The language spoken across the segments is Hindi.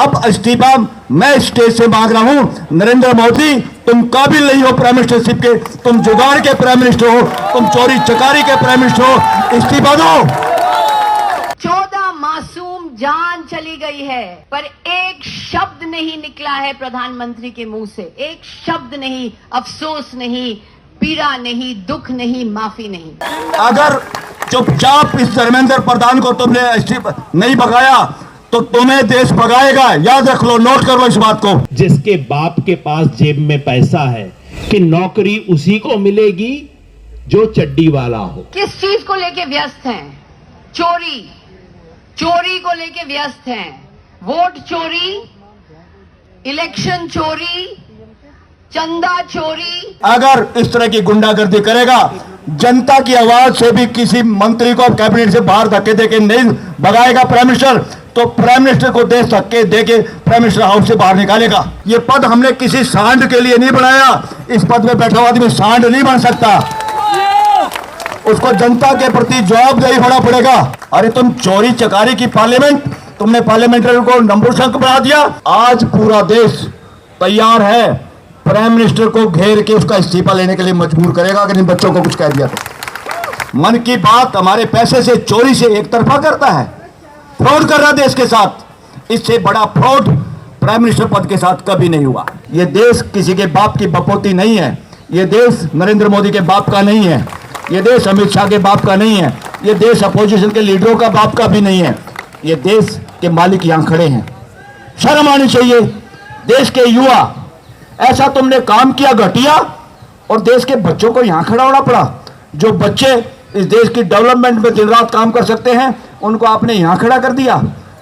अब इस्तीफा मैं स्टेज से मांग रहा हूं। नरेंद्र मोदी, तुम काबिल नहीं हो प्राइम मिनिस्टरशिप के, तुम जुगाड़ के प्राइम मिनिस्टर हो, तुम चोरी चकारी के प्राइम मिनिस्टर हो, इस्तीफा दो। 14 मासूम जान चली गई है, पर एक शब्द नहीं निकला है प्रधानमंत्री के मुंह से। एक शब्द नहीं, अफसोस नहीं, पीड़ा नहीं, दुख नहीं, माफी नहीं। अगर चुपचाप इस धर्मेंद्र प्रधान को तुमने इस्तीफा नहीं भगाया तो तुम्हें देश भगाएगा। याद रख लो, नोट कर लो इस बात को। जिसके बाप के पास जेब में पैसा है कि नौकरी उसी को मिलेगी जो चड्डी वाला हो। किस चीज को लेके व्यस्त हैं? चोरी, चोरी को लेके व्यस्त हैं। वोट चोरी, इलेक्शन चोरी, चंदा चोरी। अगर इस तरह की गुंडागर्दी करेगा, जनता की आवाज से भी किसी मंत्री को कैबिनेट से बाहर धक्के देके नहीं भगाएगा प्राइम मिनिस्टर, तो प्राइम मिनिस्टर को देश धक्के देके प्राइम मिनिस्टर हाउस से बाहर निकालेगा। ये पद हमने किसी सांड के लिए नहीं बनाया। इस पद में बैठा हुआ आदमी सांड नहीं बन सकता, उसको जनता के प्रति जवाबदेही होना पड़ेगा। अरे तुम चोरी चकारी की पार्लियामेंट, तुमने पार्लियामेंट्री को नपुंसक बना दिया। आज पूरा देश तैयार है प्राइम मिनिस्टर को घेर के उसका इस्तीफा लेने के लिए मजबूर करेगा अगर इन बच्चों को कुछ कह दिया तो। मन की बात हमारे पैसे से चोरी से एक तरफा करता है, फ्रॉड कर रहा देश के साथ। इससे बड़ा फ्रॉड प्राइम मिनिस्टर पद के साथ कभी नहीं हुआ। यह देश किसी के बाप की बपोती नहीं है, यह देश नरेंद्र मोदी के बाप का नहीं है, यह देश अमित शाह के बाप का नहीं है, यह देश अपोजिशन के लीडरों का बाप का भी नहीं है। यह देश के मालिक यहां खड़े हैं, शर्म आनी चाहिए। देश के युवा, ऐसा तुमने काम किया घटिया और देश के बच्चों को यहां खड़ा होना पड़ा। जो बच्चे इस देश की डेवलपमेंट में दिन रात काम कर सकते हैं, उनको आपने यहां खड़ा कर दिया,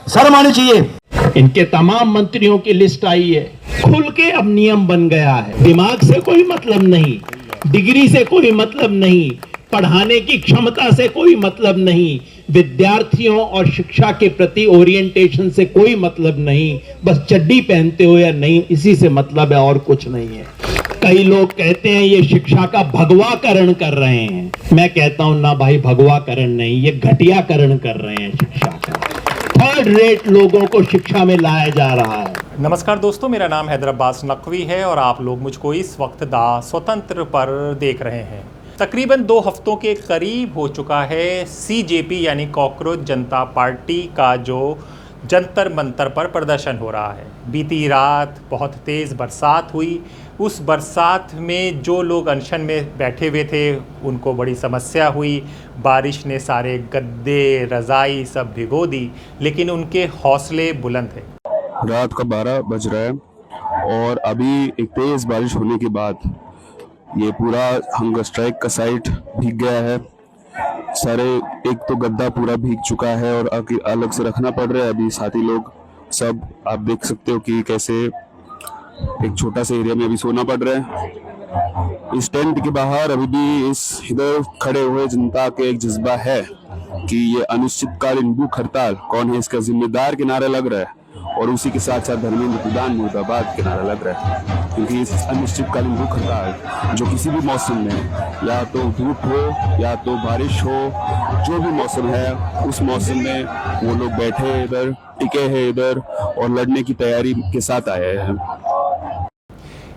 शर्म आनी चाहिए। इनके तमाम मंत्रियों की लिस्ट आई है, खुल के अब नियम बन गया है। दिमाग से कोई मतलब नहीं, डिग्री से कोई मतलब नहीं, पढ़ाने की क्षमता से कोई मतलब नहीं, विद्यार्थियों और शिक्षा के प्रति ओरिएंटेशन से कोई मतलब नहीं, बस चड्डी पहनते हो या नहीं, इसी से मतलब है और कुछ नहीं है। कई लोग कहते हैं ये शिक्षा का भगवाकरण कर रहे हैं। मैं कहता हूं ना भाई, भगवाकरण नहीं, ये घटियाकरण कर रहे हैं शिक्षा का। थर्ड रेट लोगों को शिक्षा में लाया जा रहा है। नमस्कार दोस्तों, मेरा नाम हैदर अब्बास नकवी है और आप लोग मुझको इस वक्त दा स्वतंत्र पर देख रहे हैं। तकरीबन 2 हफ्तों के करीब हो चुका है सीजेपी यानी कॉकरोच जनता पार्टी का जो जंतर मंतर पर प्रदर्शन हो रहा है। बीती रात बहुत तेज़ बरसात हुई। उस बरसात में जो लोग अनशन में बैठे हुए थे उनको बड़ी समस्या हुई। बारिश ने सारे गद्दे रज़ाई सब भिगो दी, लेकिन उनके हौसले बुलंद थे। रात का 12 बज रहा है और अभी एक तेज़ बारिश होने के बाद ये पूरा हंगर स्ट्राइक का साइट भीग गया है। सारे एक तो गद्दा पूरा भीग चुका है और अलग से रखना पड़ रहा है। अभी साथी लोग सब आप देख सकते हो कि कैसे एक छोटा सा एरिया में अभी सोना पड़ रहा है। इस टेंट के बाहर अभी भी इस इधर खड़े हुए जनता के एक जज्बा है कि ये अनिश्चितकालीन भूख हड़ताल कौन है इसका जिम्मेदार के नारा लग रहा है, और उसी के साथ साथ धर्मेंद्र प्रधान मुर्दाबाद के नारा लग रहा है। क्योंकि इस अनिश्चितकालीन भूख हड़ताल जो किसी भी मौसम में, या तो धूप हो या तो बारिश हो, जो भी मौसम है उस मौसम में वो लोग बैठे इधर, टिके हैं इधर और लड़ने की तैयारी के साथ आए हैं।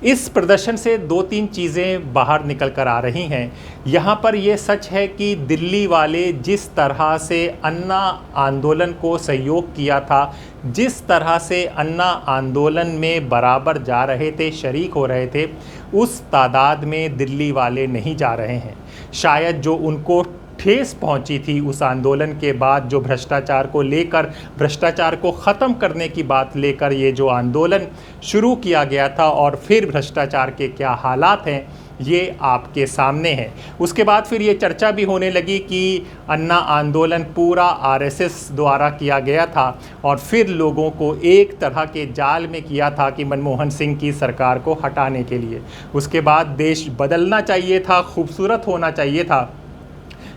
इस प्रदर्शन से 2-3 चीज़ें बाहर निकल कर आ रही हैं। यहाँ पर ये सच है कि दिल्ली वाले जिस तरह से अन्ना आंदोलन को सहयोग किया था, जिस तरह से अन्ना आंदोलन में बराबर जा रहे थे, शरीक हो रहे थे, उस तादाद में दिल्ली वाले नहीं जा रहे हैं। शायद जो उनको ठेस पहुंची थी उस आंदोलन के बाद, जो भ्रष्टाचार को लेकर, भ्रष्टाचार को ख़त्म करने की बात लेकर ये जो आंदोलन शुरू किया गया था और फिर भ्रष्टाचार के क्या हालात हैं ये आपके सामने है। उसके बाद फिर ये चर्चा भी होने लगी कि अन्ना आंदोलन पूरा आरएसएस द्वारा किया गया था और फिर लोगों को एक तरह के जाल में किया था कि मनमोहन सिंह की सरकार को हटाने के लिए। उसके बाद देश बदलना चाहिए था, खूबसूरत होना चाहिए था,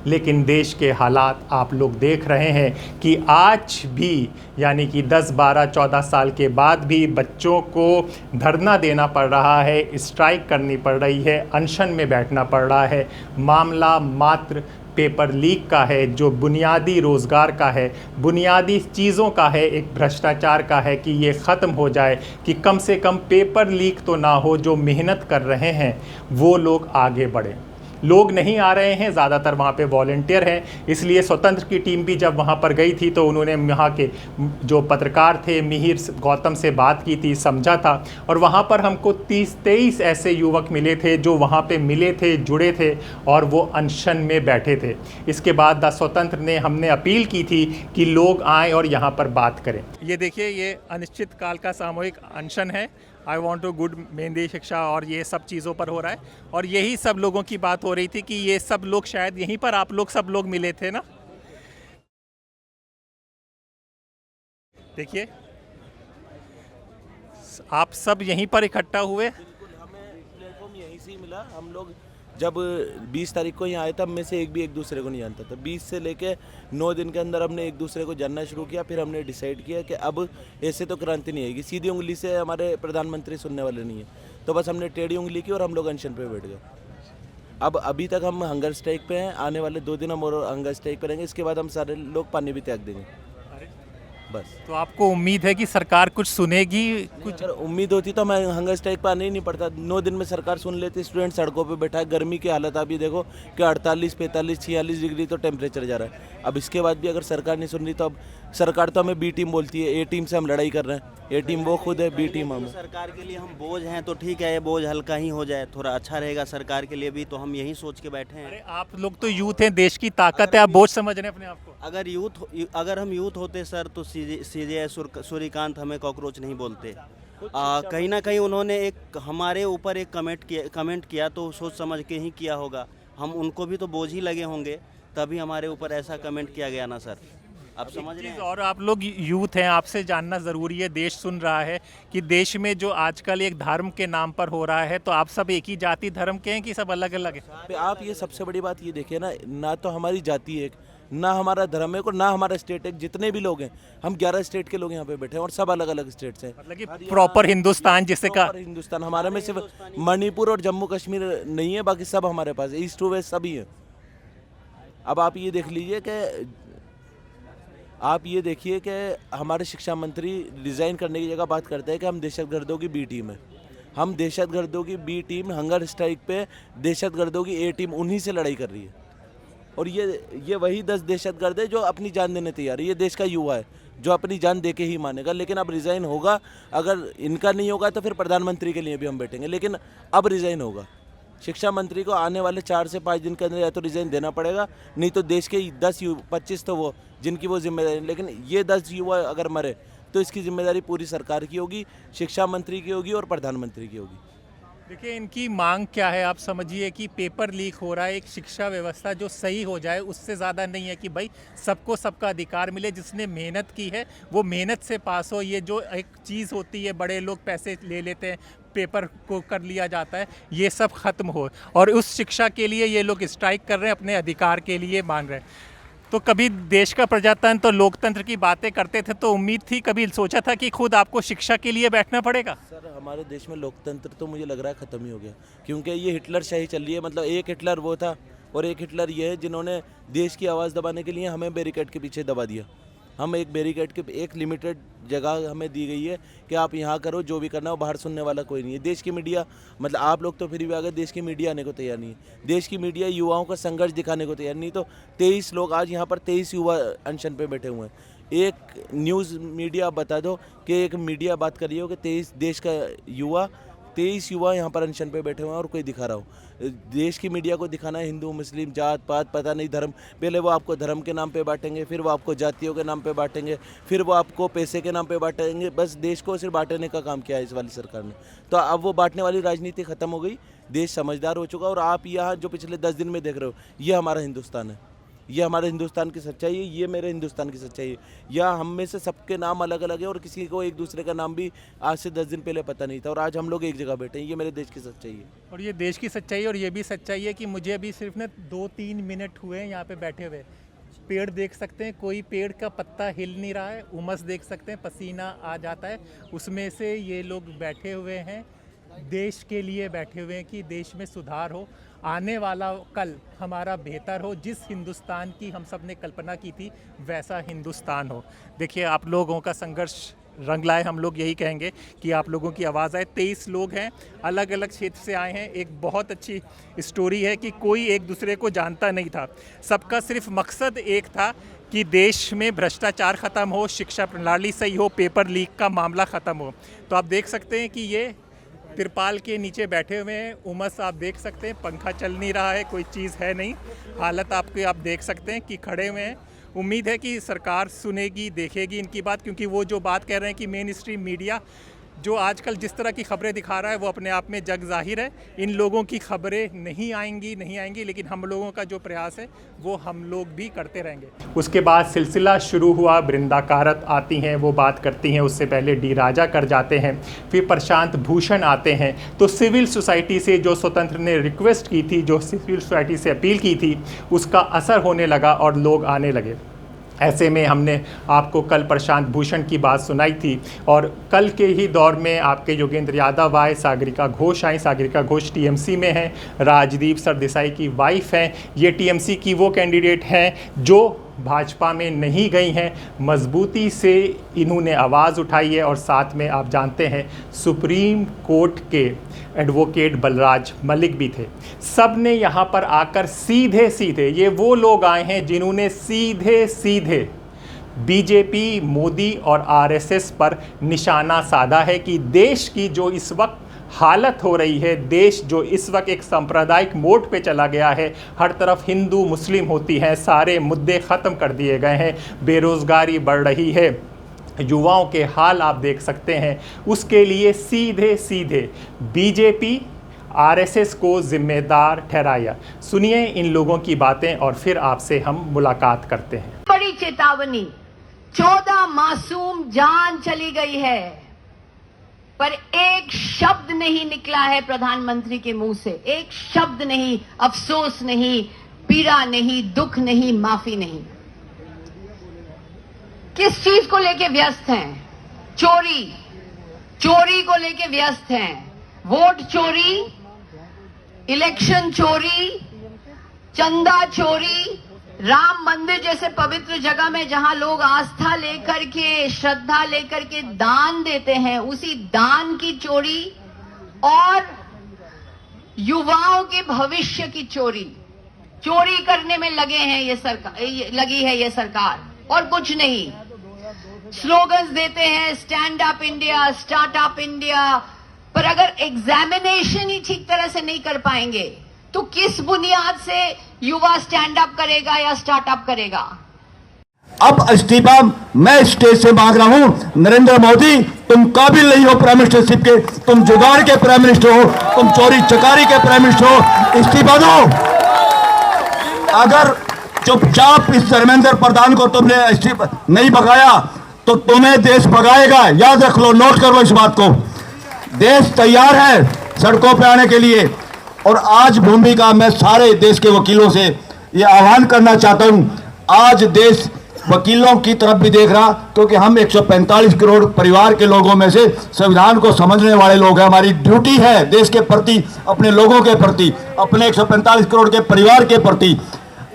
लेकिन देश के हालात आप लोग देख रहे हैं कि आज भी यानी कि 10, 12, 14 साल के बाद भी बच्चों को धरना देना पड़ रहा है, स्ट्राइक करनी पड़ रही है, अनशन में बैठना पड़ रहा है। मामला मात्र पेपर लीक का है, जो बुनियादी रोज़गार का है, बुनियादी चीज़ों का है, एक भ्रष्टाचार का है, कि ये ख़त्म हो जाए, कि कम से कम पेपर लीक तो ना हो, जो मेहनत कर रहे हैं वो लोग आगे बढ़ें। लोग नहीं आ रहे हैं, ज़्यादातर वहाँ पे वॉलंटियर हैं, इसलिए स्वतंत्र की टीम भी जब वहाँ पर गई थी तो उन्होंने यहाँ के जो पत्रकार थे मिहिर गौतम से बात की थी, समझा था, और वहाँ पर हमको 30-23 ऐसे युवक मिले थे जो वहाँ पे मिले थे, जुड़े थे और वो अनशन में बैठे थे। इसके बाद द स्वतंत्र ने हमने अपील की थी कि लोग आएँ और यहाँ पर बात करें। ये देखिए, ये अनिश्चित काल का सामूहिक अनशन है, आई वॉन्ट टू गुड मेहंदी शिक्षा, और ये सब चीज़ों पर हो रहा है। और यही सब लोगों की बात हो रही थी कि ये सब लोग शायद यहीं पर आप लोग सब लोग मिले थे ना। देखिए, आप सब यहीं पर इकट्ठा हुए। हमें प्लेटफॉर्म यहीं से ही मिला। हम लोग जब 20 तारीख को यहाँ आए तब में से एक भी एक दूसरे को नहीं जानता था। 20 से लेके 9 दिन के अंदर हमने एक दूसरे को जानना शुरू किया। फिर हमने डिसाइड किया कि अब ऐसे तो क्रांति नहीं आएगी, सीधी उंगली से हमारे प्रधानमंत्री सुनने वाले नहीं है, तो बस हमने टेढ़ी उंगली की और हम लोग अनशन पे बैठ गए। अब अभी तक हम हंगर स्ट्राइक पे हैं, आने वाले 2 दिन हम और हंगर स्ट्राइक पे रहेंगे। इसके बाद हम सारे लोग पानी भी त्याग देंगे बस। तो आपको उम्मीद है कि सरकार कुछ सुनेगी? कुछ अगर उम्मीद होती तो मैं हंगर स्ट्राइक पर आने ही नहीं पड़ता। 9 दिन में सरकार सुन लेती। स्टूडेंट सड़कों पे बैठा है, गर्मी की हालत आप ये देखो कि 48, 45, 46 डिग्री तो टेम्परेचर जा रहा है। अब इसके बाद भी अगर सरकार नहीं सुन रही तो अब सरकार तो हमें बी टीम बोलती है, ए टीम से हम लड़ाई कर रहे हैं। ए टीम वो खुद है, बी टीम हम। सरकार के लिए हम बोझ हैं तो ठीक है, ये बोझ हल्का ही हो जाए, थोड़ा अच्छा रहेगा सरकार के लिए भी, तो हम यही सोच के बैठे हैं। अरे आप लोग तो यूथ हैं, देश की ताकत है, आप बोझ समझ रहे हैं अपने आप को? अगर हम यूथ होते सर तो सीजे सूर्यकांत हमें कॉकरोच नहीं बोलते। कहीं ना कहीं उन्होंने एक हमारे ऊपर एक कमेंट किया तो सोच समझ के ही किया होगा। हम उनको भी तो बोझ ही लगे होंगे, तभी हमारे ऊपर ऐसा कमेंट किया गया ना सर। आप समझ रहे हैं। और आप लोग यूथ हैं, आपसे जानना ज़रूरी है, देश सुन रहा है कि देश में जो आजकल एक धर्म के नाम पर हो रहा है, तो आप सब एक ही जाति धर्म के हैं कि सब अलग अलग हैं? आप ये सबसे बड़ी बात ये देखिए ना तो हमारी जाति एक, ना हमारा धर्म एक, और ना हमारा स्टेट एक। जितने भी लोग हैं, हम 11 स्टेट के लोग यहाँ पे बैठे हैं और सब अलग अलग स्टेट से। मतलब कि प्रॉपर हिंदुस्तान जिसे का हिंदुस्तान हमारे में सिर्फ मणिपुर और जम्मू कश्मीर नहीं है, बाकी सब हमारे पास ईस्ट टू वेस्ट सभी है। अब आप ये देख लीजिए कि हमारे शिक्षा मंत्री रिजाइन करने की जगह बात करते हैं कि हम दहशतगर्दों की बी टीम है। हम दहशतगर्दों की बी टीम हंगर स्ट्राइक पे दहशतगर्दों की ए टीम उन्हीं से लड़ाई कर रही है। और ये वही 10 दहशतगर्द है जो अपनी जान देने तैयार है। ये देश का युवा है जो अपनी जान दे के ही मानेगा। लेकिन अब रिज़ाइन होगा, अगर इनका नहीं होगा तो फिर प्रधानमंत्री के लिए भी हम बैठेंगे, लेकिन अब रिज़ाइन होगा। शिक्षा मंत्री को आने वाले 4 से 5 दिन के अंदर या तो रिज़ाइन देना पड़ेगा, नहीं तो देश के 10-25 तो वो जिनकी वो जिम्मेदारी, लेकिन ये 10 युवा अगर मरे तो इसकी जिम्मेदारी पूरी सरकार की होगी, शिक्षा मंत्री की होगी और प्रधानमंत्री की होगी। देखिए, इनकी मांग क्या है आप समझिए कि पेपर लीक हो रहा है, एक शिक्षा व्यवस्था जो सही हो जाए, उससे ज़्यादा नहीं है कि भाई सबको सबका अधिकार मिले, जिसने मेहनत की है वो मेहनत से पास हो। ये जो एक चीज़ होती है, बड़े लोग पैसे ले लेते हैं, पेपर को कर लिया जाता है, ये सब ख़त्म हो, और उस शिक्षा के लिए ये लोग स्ट्राइक कर रहे हैं, अपने अधिकार के लिए मांग रहे हैं। तो कभी देश का प्रजातंत्र, लोकतंत्र की बातें करते थे तो उम्मीद थी, कभी सोचा था कि खुद आपको शिक्षा के लिए बैठना पड़ेगा? सर, हमारे देश में लोकतंत्र तो मुझे लग रहा है ख़त्म ही हो गया, क्योंकि ये हिटलर शाही चल रही है। मतलब एक हिटलर वो था और एक हिटलर ये है जिन्होंने देश की आवाज़ दबाने के लिए हमें बैरिकेड के पीछे दबा दिया। हम एक बैरिकेड के एक लिमिटेड जगह हमें दी गई है कि आप यहाँ करो, जो भी करना हो, बाहर सुनने वाला कोई नहीं है। देश की मीडिया, मतलब आप लोग तो फिर भी अगर देश की मीडिया आने को तैयार नहीं है। देश की मीडिया युवाओं का संघर्ष दिखाने को तैयार नहीं। तो 23 लोग आज यहाँ पर 23 युवा अनशन पे बैठे हुए हैं। एक न्यूज़ मीडिया बता दो कि एक मीडिया बात कर रही हो कि 23 देश का युवा, 23 युवा यहाँ पर अनशन पे बैठे हुए हैं और कोई दिखा रहा हो। देश की मीडिया को दिखाना है हिंदू मुस्लिम जात पात पता नहीं धर्म, पहले वो आपको धर्म के नाम पे बांटेंगे, फिर वो आपको जातियों के नाम पे बांटेंगे, फिर वो आपको पैसे के नाम पे बांटेंगे। बस देश को सिर्फ बांटने का काम किया है इस वाली सरकार ने। तो अब वो बांटने वाली राजनीति खत्म हो गई, देश समझदार हो चुका। और आप यहाँ जो पिछले 10 दिन में देख रहे हो, ये हमारा हिंदुस्तान है, ये हमारे हिंदुस्तान की सच्चाई है, ये मेरे हिंदुस्तान की सच्चाई है। या हम में से सबके नाम अलग अलग है और किसी को एक दूसरे का नाम भी आज से 10 दिन पहले पता नहीं था, और आज हम लोग एक जगह बैठे हैं। ये मेरे देश की सच्चाई है। और ये देश की सच्चाई है, और ये भी सच्चाई है कि मुझे अभी सिर्फ ना 2-3 मिनट हुए हैं यहाँ पे बैठे हुए। पेड़ देख सकते हैं, कोई पेड़ का पत्ता हिल नहीं रहा है। उमस देख सकते हैं, पसीना आ जाता है। उसमें से ये लोग बैठे हुए हैं, देश के लिए बैठे हुए हैं कि देश में सुधार हो। आने वाला कल हमारा बेहतर हो, जिस हिंदुस्तान की हम सब ने कल्पना की थी वैसा हिंदुस्तान हो। देखिए, आप लोगों का संघर्ष रंग लाए, हम लोग यही कहेंगे कि आप लोगों की आवाज़ आए। 23 लोग हैं, अलग अलग क्षेत्र से आए हैं। एक बहुत अच्छी स्टोरी है कि कोई एक दूसरे को जानता नहीं था, सबका सिर्फ मकसद एक था कि देश में भ्रष्टाचार ख़त्म हो, शिक्षा प्रणाली सही हो, पेपर लीक का मामला ख़त्म हो। तो आप देख सकते हैं कि ये तिरपाल के नीचे बैठे हुए हैं, उमस आप देख सकते हैं, पंखा चल नहीं रहा है, कोई चीज़ है नहीं, हालत आपकी आप देख सकते हैं कि खड़े हुए हैं। उम्मीद है कि सरकार सुनेगी, देखेगी इनकी बात, क्योंकि वो जो बात कह रहे हैं कि मेन स्ट्रीम मीडिया जो आजकल जिस तरह की खबरें दिखा रहा है वो अपने आप में जग जाहिर है। इन लोगों की खबरें नहीं आएंगी, लेकिन हम लोगों का जो प्रयास है वो हम लोग भी करते रहेंगे। उसके बाद सिलसिला शुरू हुआ, बृंदा कारत आती हैं, वो बात करती हैं। उससे पहले डी राजा कर जाते हैं, फिर प्रशांत भूषण आते हैं। तो सिविल सोसाइटी से जो स्वतंत्र ने रिक्वेस्ट की थी, जो सिविल सोसाइटी से अपील की थी, उसका असर होने लगा और लोग आने लगे। ऐसे में हमने आपको कल प्रशांत भूषण की बात सुनाई थी, और कल के ही दौर में आपके योगेंद्र यादव आए, सागरिका घोष आई। सागरिका घोष टीएमसी में हैं, राजदीप सरदेसाई की वाइफ हैं। ये टीएमसी की वो कैंडिडेट हैं जो भाजपा में नहीं गई हैं। मजबूती से इन्होंने आवाज़ उठाई है, और साथ में आप जानते हैं सुप्रीम कोर्ट के एडवोकेट बलराज मलिक भी थे। सब ने यहाँ पर आकर सीधे सीधे, ये वो लोग आए हैं जिन्होंने सीधे सीधे बीजेपी, मोदी और आरएसएस पर निशाना साधा है कि देश की जो इस वक्त हालत हो रही है, देश जो इस वक्त एक सांप्रदायिक मोड पे चला गया है, हर तरफ हिंदू मुस्लिम होती हैं, सारे मुद्दे ख़त्म कर दिए गए हैं, बेरोज़गारी बढ़ रही है, युवाओं के हाल आप देख सकते हैं। उसके लिए सीधे सीधे बीजेपी, आरएसएस को जिम्मेदार ठहराया। सुनिए इन लोगों की बातें और फिर आपसे हम मुलाकात करते हैं। बड़ी चेतावनी, 14 मासूम जान चली गई है, पर एक शब्द नहीं निकला है प्रधानमंत्री के मुंह से। एक शब्द नहीं, अफसोस नहीं, पीड़ा नहीं, दुख नहीं, माफी नहीं। किस चीज को लेके व्यस्त हैं? चोरी को लेके व्यस्त हैं। वोट चोरी, इलेक्शन चोरी, चंदा चोरी, राम मंदिर जैसे पवित्र जगह में जहां लोग आस्था लेकर के, श्रद्धा लेकर के दान देते हैं, उसी दान की चोरी, और युवाओं के भविष्य की चोरी करने में लगी है ये सरकार, और कुछ नहीं। स्लोगन्स देते हैं, stand up India, startup India, पर अगर एग्जामिनेशन ही ठीक तरह से नहीं कर पाएंगे तो किस बुनियाद से युवा स्टैंड अप करेगा या स्टार्टअप करेगा? अब इस्तीफा मैं स्टेज से मांग रहा हूं। नरेंद्र मोदी, तुम काबिल नहीं हो प्राइम मिनिस्टरशिप के, तुम जुगाड़ के प्राइम मिनिस्टर हो, तुम चोरी चकारी के प्राइम मिनिस्टर हो, इस्तीफा दो। अगर चुपचाप इस धर्मेंद्र प्रधान को तुमने इस्तीफा नहीं भगाया तो तुम्हें देश भगाएगा। याद रख लो, नोट कर लो इस बात को। देश तैयार है सड़कों पर आने के लिए, और आज भूमिका मैं सारे देश के वकीलों से ये आह्वान करना चाहता हूं। आज देश वकीलों की तरफ भी देख रहा, क्योंकि हम 145 करोड़ परिवार के लोगों में से संविधान को समझने वाले लोग हैं। हमारी ड्यूटी है देश के प्रति, अपने लोगों के प्रति, अपने 145 करोड़ के परिवार के प्रति।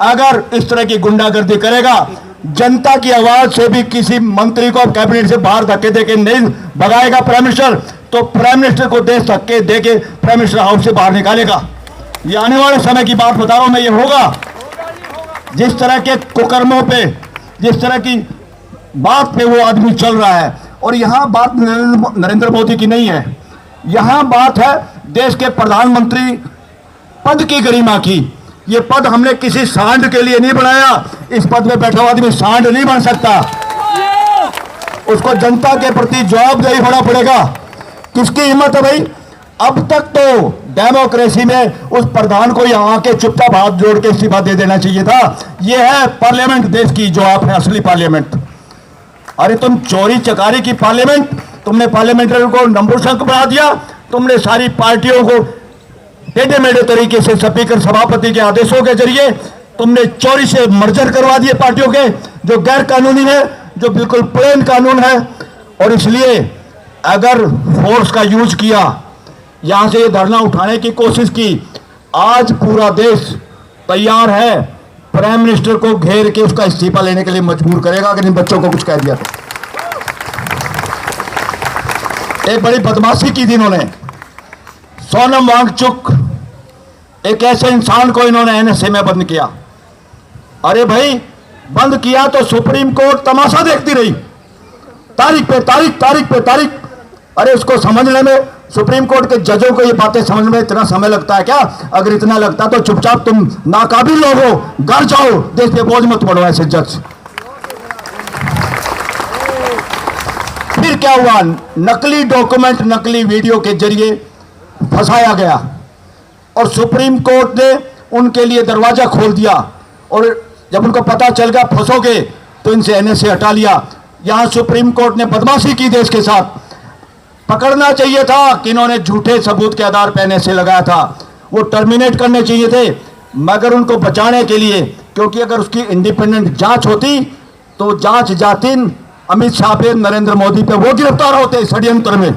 अगर इस तरह की गुंडागर्दी करेगा, जनता की आवाज से भी किसी मंत्री को कैबिनेट से बाहर धक्के देके नहीं भगाएगा प्राइम मिनिस्टर, तो प्राइम मिनिस्टर को देश धक्के देके प्राइम मिनिस्टर हाउस से बाहर निकालेगा। ये आने वाले समय की बात बता रहा हूं मैं, ये होगा। जिस तरह के कुकर्मों पे, जिस तरह की बात पे वो आदमी चल रहा है, और यहां बात नरेंद्र मोदी की नहीं है, यहां बात है देश के प्रधानमंत्री पद की गरिमा की। ये पद हमने किसी सांड के लिए नहीं बनाया। इस पद पे बैठा हुआ आदमी सांड नहीं बन सकता, उसको जनता के प्रति जवाबदेही होना पड़ेगा। किसकी हिम्मत है भाई? अब तक तो डेमोक्रेसी में उस प्रधान को यहाँ आके चुपचाप हाथ जोड़ के इस्तीफा दे देना चाहिए था। ये है पार्लियामेंट देश की, जो आप है असली पार्लियामेंट। अरे तुम चोरी चकारी की पार्लियामेंट, तुमने पार्लियामेंटरी को नपुंसक बना दिया, तुमने सारी पार्टियों को टेढ़े मेढ़े तरीके से स्पीकर सभापति के आदेशों के जरिए तुमने चोरी से मर्जर करवा दिए पार्टियों के, जो गैर कानूनी है, जो बिल्कुल प्लेन कानून है। और इसलिए अगर फोर्स का यूज किया, यहां से ये धरना उठाने की कोशिश की, आज पूरा देश तैयार है प्राइम मिनिस्टर को घेर के उसका इस्तीफा लेने के लिए मजबूर करेगा अगर इन बच्चों को कुछ कह दिया तो। एक बड़ी बदमाशी की थी इन्होंने। सोनम वांगचुक एक ऐसे इंसान को इन्होंने एनएसए में बंद किया। अरे भाई बंद किया तो सुप्रीम कोर्ट तमाशा देखती रही, तारीख पे तारीख, तारीख पे तारीख। अरे उसको समझने में, सुप्रीम कोर्ट के जजों को ये बातें समझने में इतना समय लगता है क्या? अगर इतना लगता तो चुपचाप तुम नाकाबिल लोग हो, घर जाओ, देश पे बोझ मत पड़ो ऐसे जज। फिर क्या हुआ? नकली डॉक्यूमेंट, नकली वीडियो के जरिए फंसाया गया और सुप्रीम कोर्ट ने उनके लिए दरवाजा खोल दिया। और जब उनको पता चल गया फंसोगे तो इनसे एनएसए हटा लिया। यहां सुप्रीम कोर्ट ने बदमाशी की देश के साथ। पकड़ना चाहिए था कि इन्होंने झूठे सबूत के आधार पर एनएसए लगाया था, वो टर्मिनेट करने चाहिए थे, मगर उनको बचाने के लिए, क्योंकि अगर उसकी इंडिपेंडेंट जांच होती तो जांच जाती अमित शाह पे, नरेंद्र मोदी पे, वो गिरफ्तार होते षड्यंत्र में।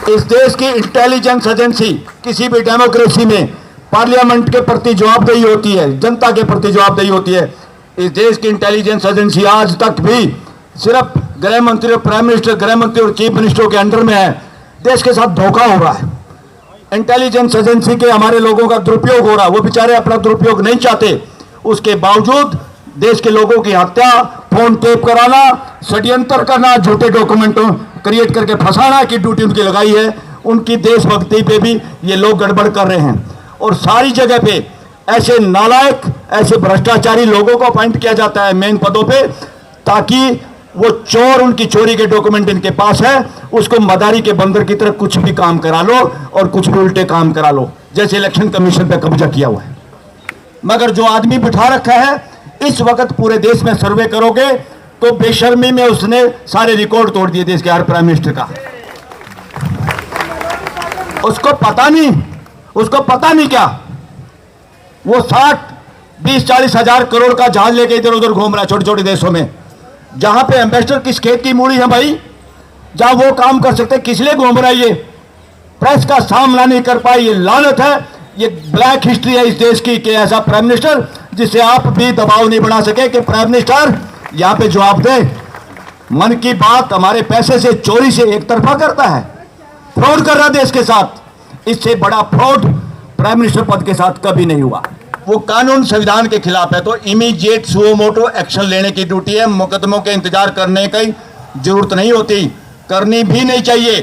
इस देश की इंटेलिजेंस एजेंसी किसी भी डेमोक्रेसी में पार्लियामेंट के प्रति जवाबदेही होती है, जनता के प्रति जवाबदेही होती है। इस देश की इंटेलिजेंस एजेंसी आज तक भी सिर्फ गृह मंत्री और प्राइम मिनिस्टर, गृह मंत्री और चीफ मिनिस्टर के अंडर में है। देश के साथ धोखा हो रहा है। इंटेलिजेंस एजेंसी के हमारे लोगों का दुरुपयोग हो रहा है। वो बेचारे अपना दुरुपयोग नहीं चाहते, उसके बावजूद देश के लोगों की हत्या, फोन टेप कराना, षड्यंत्र करना, झूठे डॉक्यूमेंटों क्रिएट करके फंसाना की ड्यूटी उनकी लगाई है। उनकी देशभक्ति पे भी ये लोग गड़बड़ कर रहे हैं और सारी जगह पे ऐसे नालायक, ऐसे भ्रष्टाचारी लोगों को अपॉइंट किया जाता है मेन पदों पे, ताकि वो चोर, उनकी चोरी के डॉक्यूमेंट इनके पास है, उसको मदारी के बंदर की तरह कुछ भी काम करा लो और कुछ भी उल्टे काम करा लो, जैसे इलेक्शन कमीशन पे कब्जा किया हुआ है। मगर जो आदमी बिठा रखा है, इस वक्त पूरे देश में सर्वे करोगे तो बेशर्मी में उसने सारे रिकॉर्ड तोड़ दिए देश के हर प्राइम मिनिस्टर का। उसको पता नहीं क्या, वो 60-20-40 हजार करोड़ का जहाज लेके इधर उधर घूम रहा है छोटे छोटे देशों में, जहां पे एम्बेसडर किस खेत की मूड़ी है भाई, जहां वो काम कर सकते, किस लिए घूम रहा है ये? प्रेस का सामना नहीं कर पाए, ये लानत है, ये ब्लैक हिस्ट्री है इस देश की कि ऐसा प्राइम मिनिस्टर जिसे आप भी दबाव नहीं बना सके कि प्राइम मिनिस्टर यहां पे जवाब दे। मन की बात हमारे पैसे से चोरी से एक तरफा करता है, फ्रॉड कर रहा देश के साथ। इससे बड़ा फ्रॉड प्राइम मिनिस्टर पद के साथ कभी नहीं हुआ। वो कानून संविधान के खिलाफ है तो इमीडिएट सुओ मोटो एक्शन लेने की ड्यूटी है। मुकदमों के इंतजार करने की जरूरत नहीं होती, करनी भी नहीं चाहिए।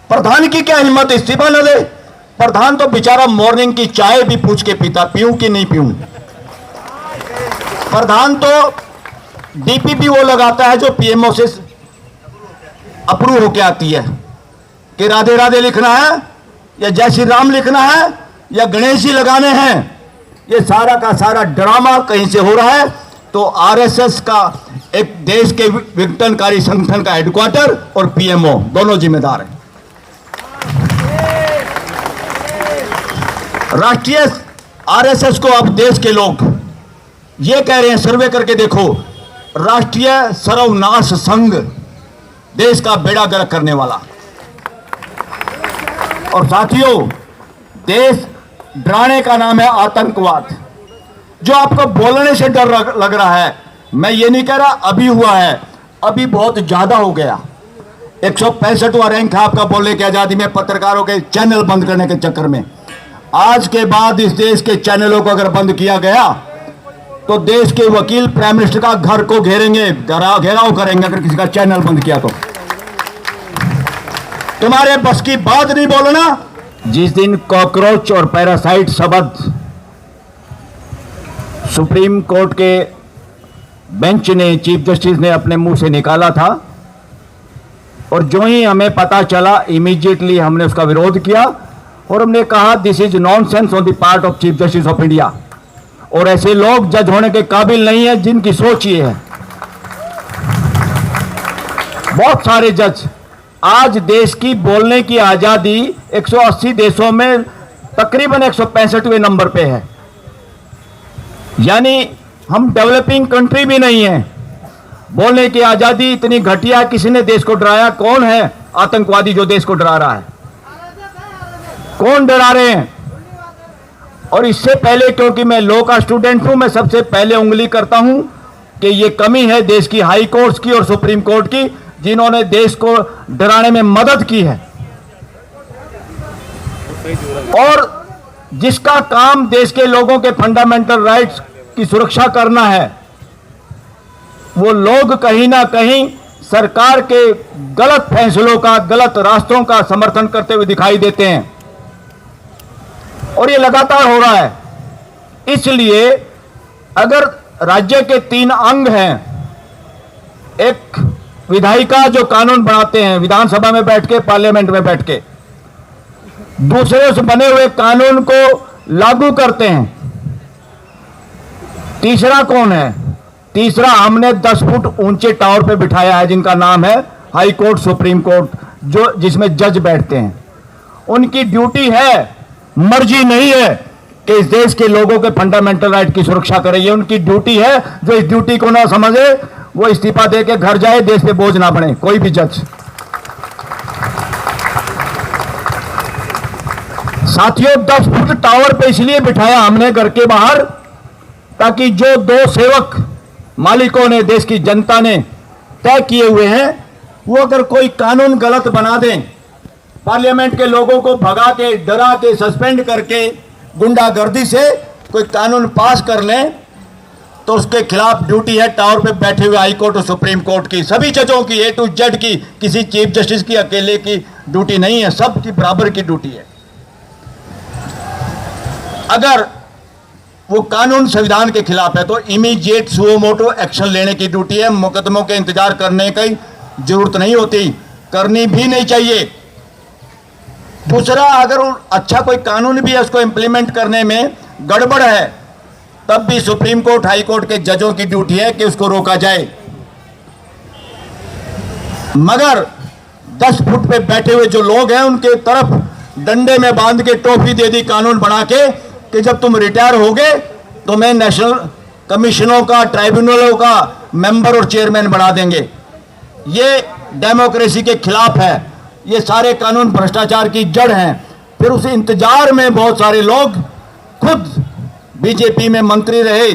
प्रधान की क्या हिम्मत इस्तीफा न दे? प्रधान तो बेचारा मॉर्निंग की चाय भी पूछ के पीता, पीऊं कि नहीं पीऊं। प्रधान तो डीपीपी वो लगाता है जो पीएमओ से अप्रूव होके आती है कि राधे राधे लिखना है या जय श्री राम लिखना है या गणेश जी लगाने हैं। ये सारा का सारा ड्रामा कहीं से हो रहा है तो आरएसएस का, एक देश के विघटनकारी संगठन का हेडक्वार्टर और पीएमओ दोनों जिम्मेदार हैं। राष्ट्रीय आरएसएस को अब देश के लोग ये कह रहे हैं, सर्वे करके देखो, राष्ट्रीय सर्वनाश संघ, देश का बेड़ा गर्क करने वाला। और साथियों, देश डराने का नाम है आतंकवाद। जो आपको बोलने से डर लग रहा है, मैं ये नहीं कह रहा अभी हुआ है, अभी बहुत ज्यादा हो गया। 165वां रैंक है आपका बोलने की आजादी में, पत्रकारों के चैनल बंद करने के चक्कर में। आज के बाद इस देश के चैनलों को अगर बंद किया गया तो देश के वकील प्राइम मिनिस्टर का घर को घेरेंगे, घेराव करेंगे अगर किसी का चैनल बंद किया तो। तुम्हारे बस की बात नहीं बोलना। जिस दिन कॉकरोच और पैरासाइट शब्द सुप्रीम कोर्ट के बेंच ने, चीफ जस्टिस ने अपने मुंह से निकाला था और जो ही हमें पता चला इमीडिएटली हमने उसका विरोध किया और हमने कहा this is nonsense on the part of chief justice of India. और ऐसे लोग जज होने के काबिल नहीं है जिनकी सोच ये है। बहुत सारे जज, आज देश की बोलने की आजादी 180 देशों में तकरीबन 165वें नंबर पे है, यानी हम डेवलपिंग कंट्री भी नहीं है। बोलने की आजादी इतनी घटिया, किसी ने देश को डराया? कौन है आतंकवादी जो देश को डरा रहा है? कौन डरा रहे हैं? और इससे पहले, क्योंकि मैं लॉ का स्टूडेंट हूं, मैं सबसे पहले उंगली करता हूं कि ये कमी है देश की हाई कोर्ट्स की और सुप्रीम कोर्ट की, जिन्होंने देश को डराने में मदद की है। और जिसका काम देश के लोगों के फंडामेंटल राइट्स की सुरक्षा करना है, वो लोग कहीं ना कहीं सरकार के गलत फैसलों का, गलत रास्तों का समर्थन करते हुए दिखाई देते हैं, और ये लगातार हो रहा है। इसलिए अगर राज्य के 3 अंग हैं, एक विधायिका जो कानून बनाते हैं विधानसभा में बैठ के, पार्लियामेंट में बैठ के, दूसरे उस बने हुए कानून को लागू करते हैं, तीसरा कौन है? तीसरा हमने 10 फुट ऊंचे टावर पे बिठाया है, जिनका नाम है हाई कोर्ट, सुप्रीम कोर्ट, जो जिसमें जज बैठते हैं। उनकी ड्यूटी है, मर्जी नहीं है कि इस देश के लोगों के फंडामेंटल राइट की सुरक्षा करें। ये उनकी ड्यूटी है। जो इस ड्यूटी को ना समझे वो इस्तीफा दे के घर जाए, देश पे बोझ ना बने कोई भी जज। साथियों, 10 फुट टावर पे इसलिए बिठाया हमने घर के बाहर, ताकि जो 2 सेवक मालिकों ने, देश की जनता ने तय किए हुए हैं, वो अगर कोई कानून गलत बना दें, पार्लियामेंट के लोगों को भगा के, डरा के, सस्पेंड करके, गुंडागर्दी से कोई कानून पास कर लें, तो उसके खिलाफ ड्यूटी है टावर पे बैठे हुए हाई कोर्ट और सुप्रीम कोर्ट की, सभी जजों की, A to Z की। किसी चीफ जस्टिस की अकेले की ड्यूटी नहीं है, सबकी बराबर की ड्यूटी है। अगर वो कानून संविधान के खिलाफ है तो इमीडिएट सुओ मोटो एक्शन लेने की ड्यूटी है। मुकदमों के इंतजार करने की जरूरत नहीं होती, करनी भी नहीं चाहिए। दूसरा, अगर अच्छा कोई कानून भी है, उसको इंप्लीमेंट करने में गड़बड़ है, तब भी सुप्रीम कोर्ट, हाई कोर्ट के जजों की ड्यूटी है कि उसको रोका जाए। मगर 10 फुट पे बैठे हुए जो लोग हैं, उनके तरफ डंडे में बांध के टोपी दे दी कानून बना के कि जब तुम रिटायर होगे तो मैं नेशनल कमीशनों का, ट्राइब्यूनलों का मेंबर और चेयरमैन बना देंगे। ये डेमोक्रेसी के खिलाफ है। ये सारे कानून भ्रष्टाचार की जड़ हैं। फिर उस इंतजार में बहुत सारे लोग, खुद बीजेपी में मंत्री रहे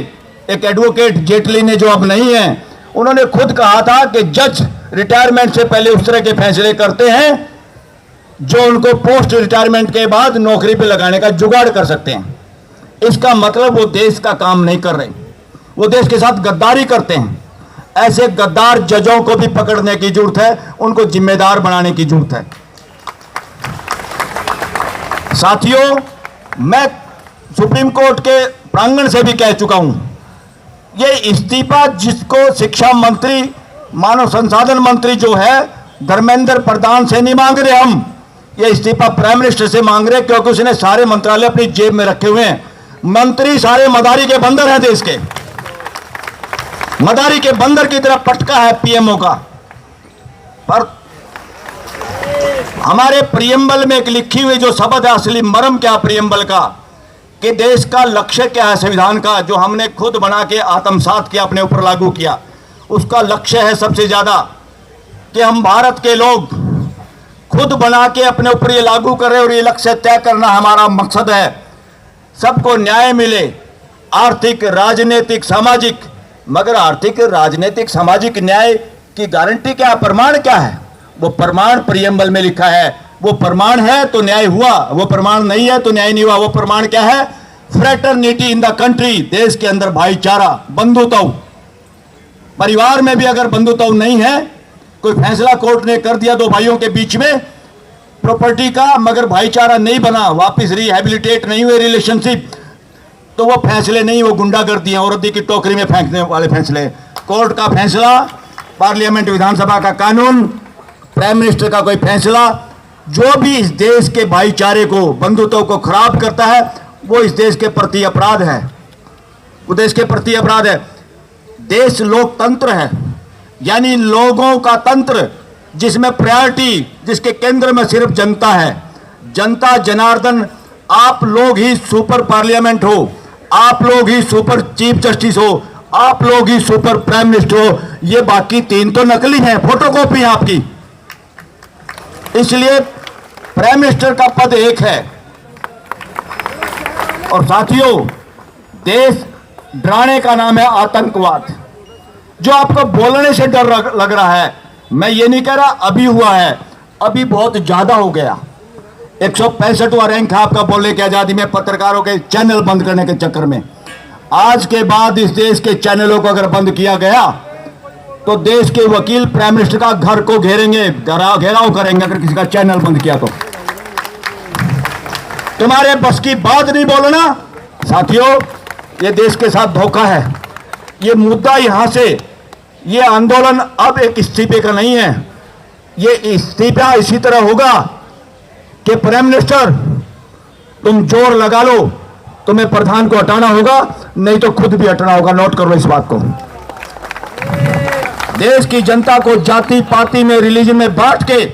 एक एडवोकेट जेटली ने, जो अब नहीं है, उन्होंने खुद कहा था कि जज रिटायरमेंट से पहले उस तरह के फैसले करते हैं जो उनको पोस्ट रिटायरमेंट के बाद नौकरी पे लगाने का जुगाड़ कर सकते हैं। इसका मतलब वो देश का काम नहीं कर रहे, वो देश के साथ गद्दारी करते हैं। ऐसे गद्दार जजों को भी पकड़ने की जरूरत है, उनको जिम्मेदार बनाने की जरूरत है। साथियों, मैं सुप्रीम कोर्ट के प्रांगण से भी कह चुका हूं, ये इस्तीफा जिसको शिक्षा मंत्री, मानव संसाधन मंत्री जो है धर्मेंद्र प्रधान से नहीं मांग रहे हम, ये इस्तीफा प्राइम मिनिस्टर से मांग रहे, क्योंकि उसने सारे मंत्रालय अपनी जेब में रखे हुए हैं। मंत्री सारे मदारी के बंदर हैं देश के, मदारी के बंदर की तरह पटका है पीएमओ का। पर हमारे प्रियम्बल में एक लिखी हुई जो शब्द है, असली मर्म क्या प्रियम्बल का, कि देश का लक्ष्य क्या है संविधान का, जो हमने खुद बना के आत्मसात किया, अपने ऊपर लागू किया, उसका लक्ष्य है सबसे ज्यादा कि हम भारत के लोग खुद बना के अपने ऊपर ये लागू करें, और ये लक्ष्य तय करना हमारा मकसद है। सबको न्याय मिले, आर्थिक, राजनीतिक, सामाजिक। मगर आर्थिक, राजनीतिक, सामाजिक न्याय की गारंटी क्या, प्रमाण क्या है? वो प्रमाण प्रियम्बल में लिखा है। वो प्रमाण है तो न्याय हुआ, वो प्रमाण नहीं है तो न्याय नहीं हुआ। वो प्रमाण क्या है? फ्रेटर्निटी इन द कंट्री, देश के अंदर भाईचारा, बंधुत्व। परिवार में भी अगर बंधुत्व नहीं है, कोई फैसला कोर्ट ने कर दिया दो भाइयों के बीच में प्रॉपर्टी का, मगर भाईचारा नहीं बना, वापस रिहेबिलिटेट नहीं हुए रिलेशनशिप, तो वो फैसले नहीं, वो गुंडागर्दी है, औरती की टोकरी में फेंकने वाले फैसले। कोर्ट का फैसला, पार्लियामेंट, विधानसभा का कानून, प्राइम मिनिस्टर का कोई फैसला, जो भी इस देश के भाईचारे को, बंधुत्व को खराब करता है, वो इस देश के प्रति अपराध है, वो देश के प्रति अपराध है। देश लोकतंत्र है, यानी लोगों का तंत्र, जिसमें प्रायोरिटी, जिसके केंद्र में सिर्फ जनता है। जनता जनार्दन, आप लोग ही सुपर पार्लियामेंट हो, आप लोग ही सुपर चीफ जस्टिस हो, आप लोग ही सुपर प्राइम मिनिस्टर हो। ये बाकी 3 तो नकली हैं, फोटोकॉपी है आपकी। इसलिए प्राइम मिनिस्टर का पद एक है, और साथियों, देश डराने का नाम है आतंकवाद। जो आपको बोलने से डर लग रहा है, मैं ये नहीं कह रहा अभी हुआ है, अभी बहुत ज्यादा हो गया। 165वां रैंक है आपका बोलने की आजादी में, पत्रकारों के चैनल बंद करने के चक्कर में। आज के बाद इस देश के चैनलों को अगर बंद किया गया तो देश के वकील प्राइम मिनिस्टर का घर को घेरेंगे, घेराव करेंगे अगर किसी का चैनल बंद किया तो। तुम्हारे बस की बात नहीं बोलना। साथियों, ये देश के साथ धोखा है। ये मुद्दा यहां से, ये आंदोलन अब एक इस्तीफे का नहीं है। ये इस्तीफा इसी तरह होगा कि प्राइम मिनिस्टर तुम जोर लगा लो, तुम्हें प्रधान को हटाना होगा, नहीं तो खुद भी हटना होगा। नोट करो इस बात को। देश की जनता को जाति पाति में, रिलीजन में बांट के,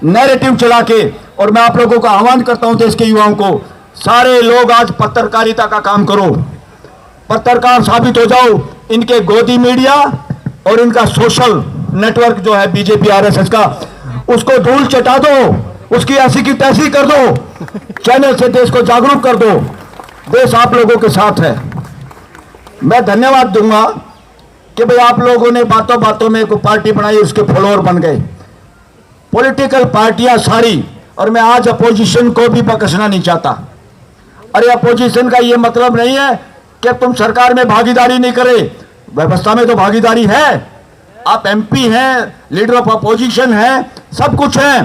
नैरेटिव चला के, और मैं आप लोगों का आह्वान करता हूं देश के युवाओं को, सारे लोग आज पत्रकारिता का काम करो, पत्रकार साबित हो जाओ। इनके गोदी मीडिया और इनका सोशल नेटवर्क जो है बीजेपी आरएसएस का, उसको धूल चटा दो, उसकी ऐसी की तैसी कर दो, चैनल से देश को जागरूक कर दो। देश आप लोगों के साथ है। मैं धन्यवाद दूंगा कि भाई आप लोगों ने बातों बातों में कोई पार्टी बनाई, उसके फॉलोअर बन गए। पॉलिटिकल पार्टियां सारी, और मैं आज अपोजिशन को भी बकसना नहीं चाहता। अरे अपोजिशन का ये मतलब नहीं है कि तुम सरकार में भागीदारी नहीं करे, व्यवस्था में तो भागीदारी है। आप एमपी हैं, लीडर ऑफ अपोजिशन हैं, सब कुछ है।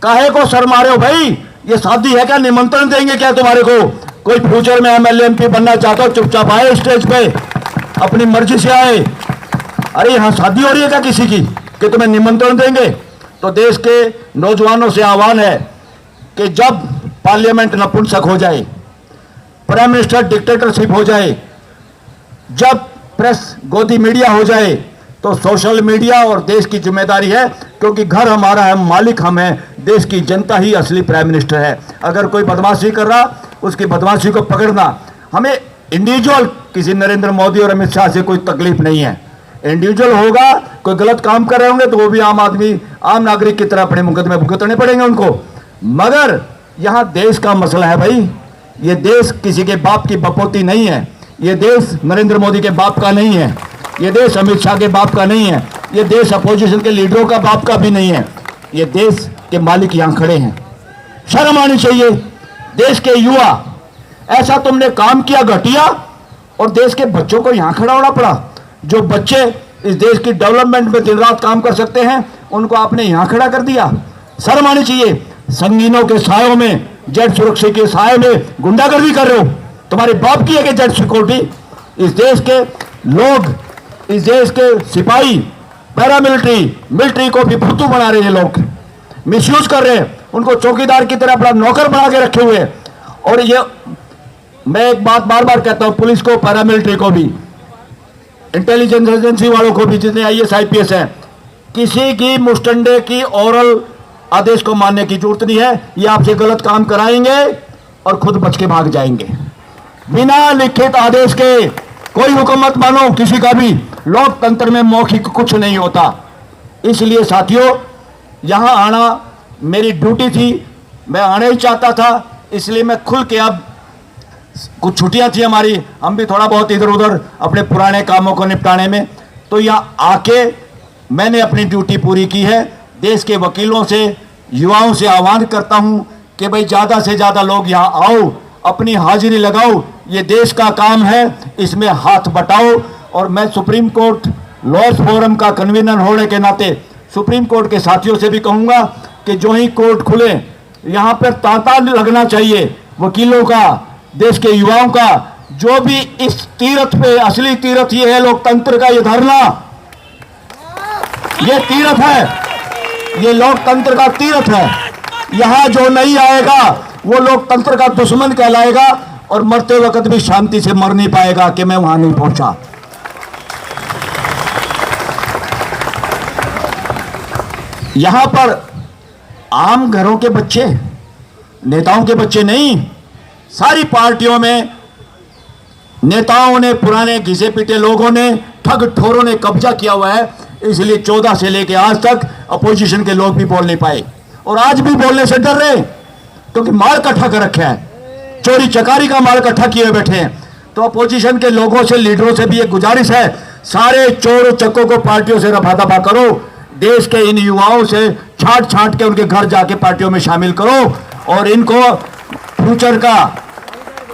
काहे को सर मारे हो भाई? ये शादी है क्या? निमंत्रण देंगे क्या तुम्हारे को? कोई फ्यूचर में एमएलए एमपी बनना चाहता हो, चुपचाप आए स्टेज पे, अपनी मर्जी से आए। अरे यहां शादी हो रही है क्या किसी की कि तुम्हें निमंत्रण देंगे? तो देश के नौजवानों से आह्वान है कि जब पार्लियामेंट नपुंसक हो जाए, प्राइम मिनिस्टर डिक्टेटरशिप हो जाए, जब प्रेस गोदी मीडिया हो जाए, तो सोशल मीडिया और देश की जिम्मेदारी है, क्योंकि घर हमारा है, मालिक हम हैं, देश की जनता ही असली प्राइम मिनिस्टर है। अगर कोई बदमाशी कर रहा, उसकी बदमाशी को पकड़ना। हमें इंडिविजुअल किसी नरेंद्र मोदी और अमित शाह से कोई तकलीफ नहीं है। इंडिविजुअल होगा, कोई गलत काम कर रहे होंगे तो वो भी आम आदमी, आम नागरिक की तरह अपने मुकदमे भुगतने पड़ेंगे उनको। मगर यहां देश का मसला है भाई। ये देश किसी के बाप की बपोती नहीं है। ये देश नरेंद्र मोदी के बाप का नहीं है। ये देश अमित शाह के बाप का नहीं है। ये देश अपोजिशन के लीडरों का बाप का भी नहीं है। ये देश के मालिक यहां खड़े हैं। शर्म आनी चाहिए। देश के युवा, ऐसा तुमने काम किया घटिया, और देश के बच्चों को यहां खड़ा होना पड़ा। जो बच्चे इस देश की डेवलपमेंट में दिन रात काम कर सकते हैं, उनको आपने यहां खड़ा कर दिया। शर्म आनी चाहिए। संगीनों के सायों में, जेड सुरक्षा के साय में गुंडागर्दी कर रहे हो। तुम्हारे बाप की है कि जेड सिक्योरिटी? इस देश के लोग, इस देश के सिपाही, पैरामिलिट्री, मिलिट्री को भी फुतू बना रहे हैं लोग, मिसयूज कर रहे हैं, उनको चौकीदार की तरह अपना नौकर बना के रखे हुए हैं। और ये मैं एक बात बार बार कहता हूं, पुलिस को, पैरामिलिट्री को भी, इंटेलिजेंस एजेंसी वालों को भी, जितने आईएएस आईपीएस हैं, किसी की मुस्टंडे की ओरल आदेश को मानने की जरूरत नहीं है। ये आपसे गलत काम कराएंगे और खुद बच के भाग जाएंगे। बिना लिखित आदेश के कोई हुक्म मत मानो किसी का भी। लोकतंत्र में मौखिक कुछ नहीं होता। इसलिए साथियों, यहां आना मेरी ड्यूटी थी, मैं आना ही चाहता था। इसलिए मैं खुल के, अब कुछ छुट्टियां थी हमारी, हम भी थोड़ा बहुत इधर उधर अपने पुराने कामों को निपटाने में, तो यहाँ आके मैंने अपनी ड्यूटी पूरी की है। देश के वकीलों से, युवाओं से आह्वान करता हूं कि भाई ज़्यादा से ज़्यादा लोग यहाँ आओ, अपनी हाजिरी लगाओ। ये देश का काम है, इसमें हाथ बटाओ। और मैं सुप्रीम कोर्ट लॉयर्स फोरम का कन्वीनर होने के नाते सुप्रीम कोर्ट के साथियों से भी कहूँगा कि जो ही कोर्ट खुले, यहाँ पर तांता लगना चाहिए वकीलों का, देश के युवाओं का। जो भी इस तीर्थ पे, असली तीर्थ ये है लोकतंत्र का, ये धरना, ये तीर्थ है, ये लोकतंत्र का तीर्थ है। यहां जो नहीं आएगा वो लोकतंत्र का दुश्मन कहलाएगा, और मरते वक्त भी शांति से मर नहीं पाएगा कि मैं वहां नहीं पहुंचा। यहां पर आम घरों के बच्चे, नेताओं के बच्चे नहीं, सारी पार्टियों में नेताओं ने, पुराने घिसे पीटे लोगों ने, ठग ठोरों ने कब्जा किया हुआ है। इसलिए 14 से लेके आज तक अपोजिशन के लोग भी बोल नहीं पाए, और आज भी बोलने से डर रहे, क्योंकि मार इकट्ठा कर रखा है। चोरी चकारी का माल इकट्ठा किए बैठे हैं। तो अपोजिशन के लोगों से, लीडरों से भी एक गुजारिश है, सारे चोर चक्कों को पार्टियों से रफा दफा करो, देश के इन युवाओं से छांट छांट के उनके घर जाके पार्टियों में शामिल करो, और इनको फ्यूचर का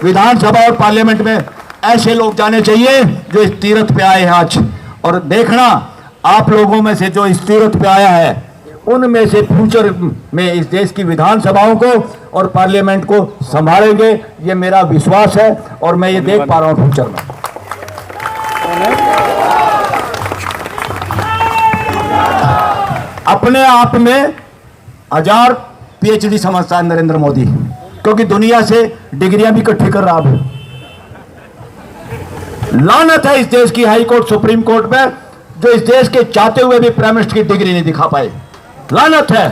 विधानसभा और पार्लियामेंट में ऐसे लोग जाने चाहिए जो इस तीर्थ पे आए हैं आज। और देखना, आप लोगों में से जो इस तीर्थ पे आया है, उनमें से फ्यूचर में इस देश की विधानसभाओं को और पार्लियामेंट को संभालेंगे, ये मेरा विश्वास है और मैं ये देख पा रहा हूं फ्यूचर में। अपने आप में 1000 PhD समझता है नरेंद्र मोदी, क्योंकि दुनिया से डिग्रियां भी इकट्ठी कर रहा है। लानत है इस देश की हाई कोर्ट, सुप्रीम कोर्ट में, जो इस देश के चाहते हुए भी प्राइम मिनिस्टर की डिग्री नहीं दिखा पाए। लानत है।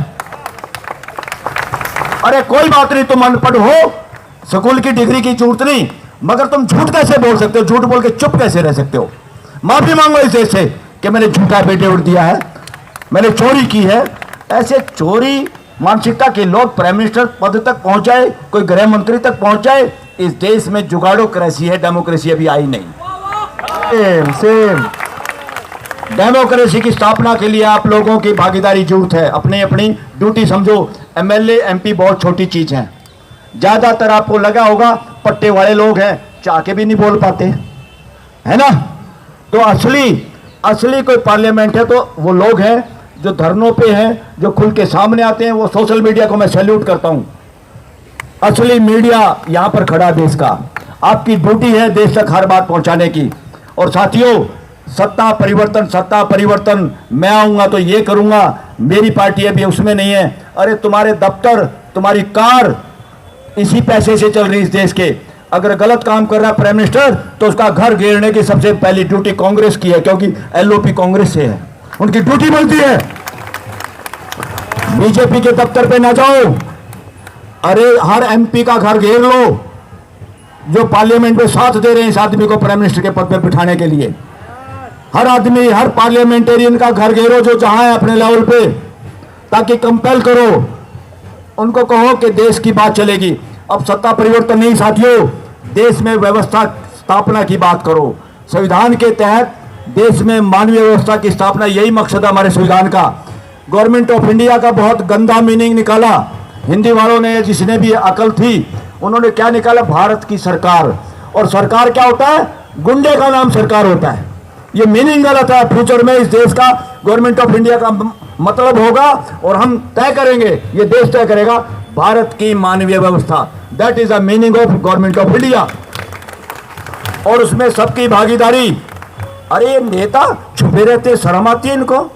अरे कोई बात नहीं, तुम अनपढ़ हो, स्कूल की डिग्री की जरूरत नहीं, मगर तुम झूठ कैसे बोल सकते हो? झूठ बोल के चुप कैसे रह सकते हो? माफी मांगो इस देश से कि मैंने झूठा एफिडेविट दिया है, मैंने चोरी की है। ऐसे चोरी मानसिकता के लोग प्राइम मिनिस्टर पद तक पहुंचाए, कोई गृह मंत्री तक पहुंचाए। इस देश में जुगाड़ोक्रेसी है, डेमोक्रेसी अभी आई नहीं। सेम डेमोक्रेसी की स्थापना के लिए आप लोगों की भागीदारी जरूरत है। अपनी अपनी ड्यूटी समझो। MLA MP बहुत छोटी चीज है। ज्यादातर आपको लगा होगा पट्टे वाले लोग हैं, चाह के भी नहीं बोल पाते, है ना? तो असली कोई पार्लियामेंट है तो वो लोग हैं जो धरनों पे हैं, जो खुल के सामने आते हैं। वो सोशल मीडिया को मैं सैल्यूट करता हूं। असली मीडिया यहां पर खड़ा देश का। आपकी ड्यूटी है देश तक हर बात पहुंचाने की। और साथियों, सत्ता परिवर्तन मैं आऊंगा तो ये करूंगा, मेरी पार्टी अभी उसमें नहीं है। अरे तुम्हारे दफ्तर, तुम्हारी कार इसी पैसे से चल रही इस देश के। अगर गलत काम कर रहा है प्राइम मिनिस्टर तो उसका घर घेरने की सबसे पहली ड्यूटी कांग्रेस की है, क्योंकि LOP कांग्रेस से है, उनकी ड्यूटी बनती है। बीजेपी के दफ्तर पे ना जाओ। अरे हर MP का घर घेर लो जो पार्लियामेंट में साथ दे रहे हैं इस आदमी को प्राइम मिनिस्टर के पद पर बिठाने के लिए। हर आदमी, हर पार्लियामेंटेरियन का घर घेरो जो जहां है अपने लेवल पे, ताकि कंपेल करो, उनको कहो कि देश की बात चलेगी। अब सत्ता परिवर्तन नहीं साथियों, देश में व्यवस्था स्थापना की बात करो। संविधान के तहत देश में मानवीय व्यवस्था की स्थापना, यही मकसद है हमारे संविधान का। गवर्नमेंट ऑफ इंडिया का बहुत गंदा मीनिंग निकाला हिंदी वालों ने, जिसने भी अकल थी उन्होंने क्या निकाला? भारत की सरकार। और सरकार क्या होता है? गुंडे का नाम सरकार होता है। ये मीनिंग गलत है। फ्यूचर में इस देश का गवर्नमेंट ऑफ इंडिया का मतलब होगा, और हम तय करेंगे, ये देश तय करेगा, भारत की मानवीय व्यवस्था। That is the meaning of government of India. और उसमें सबकी भागीदारी। अरे ये नेता छुपे रहते, शर्म आती है इनको।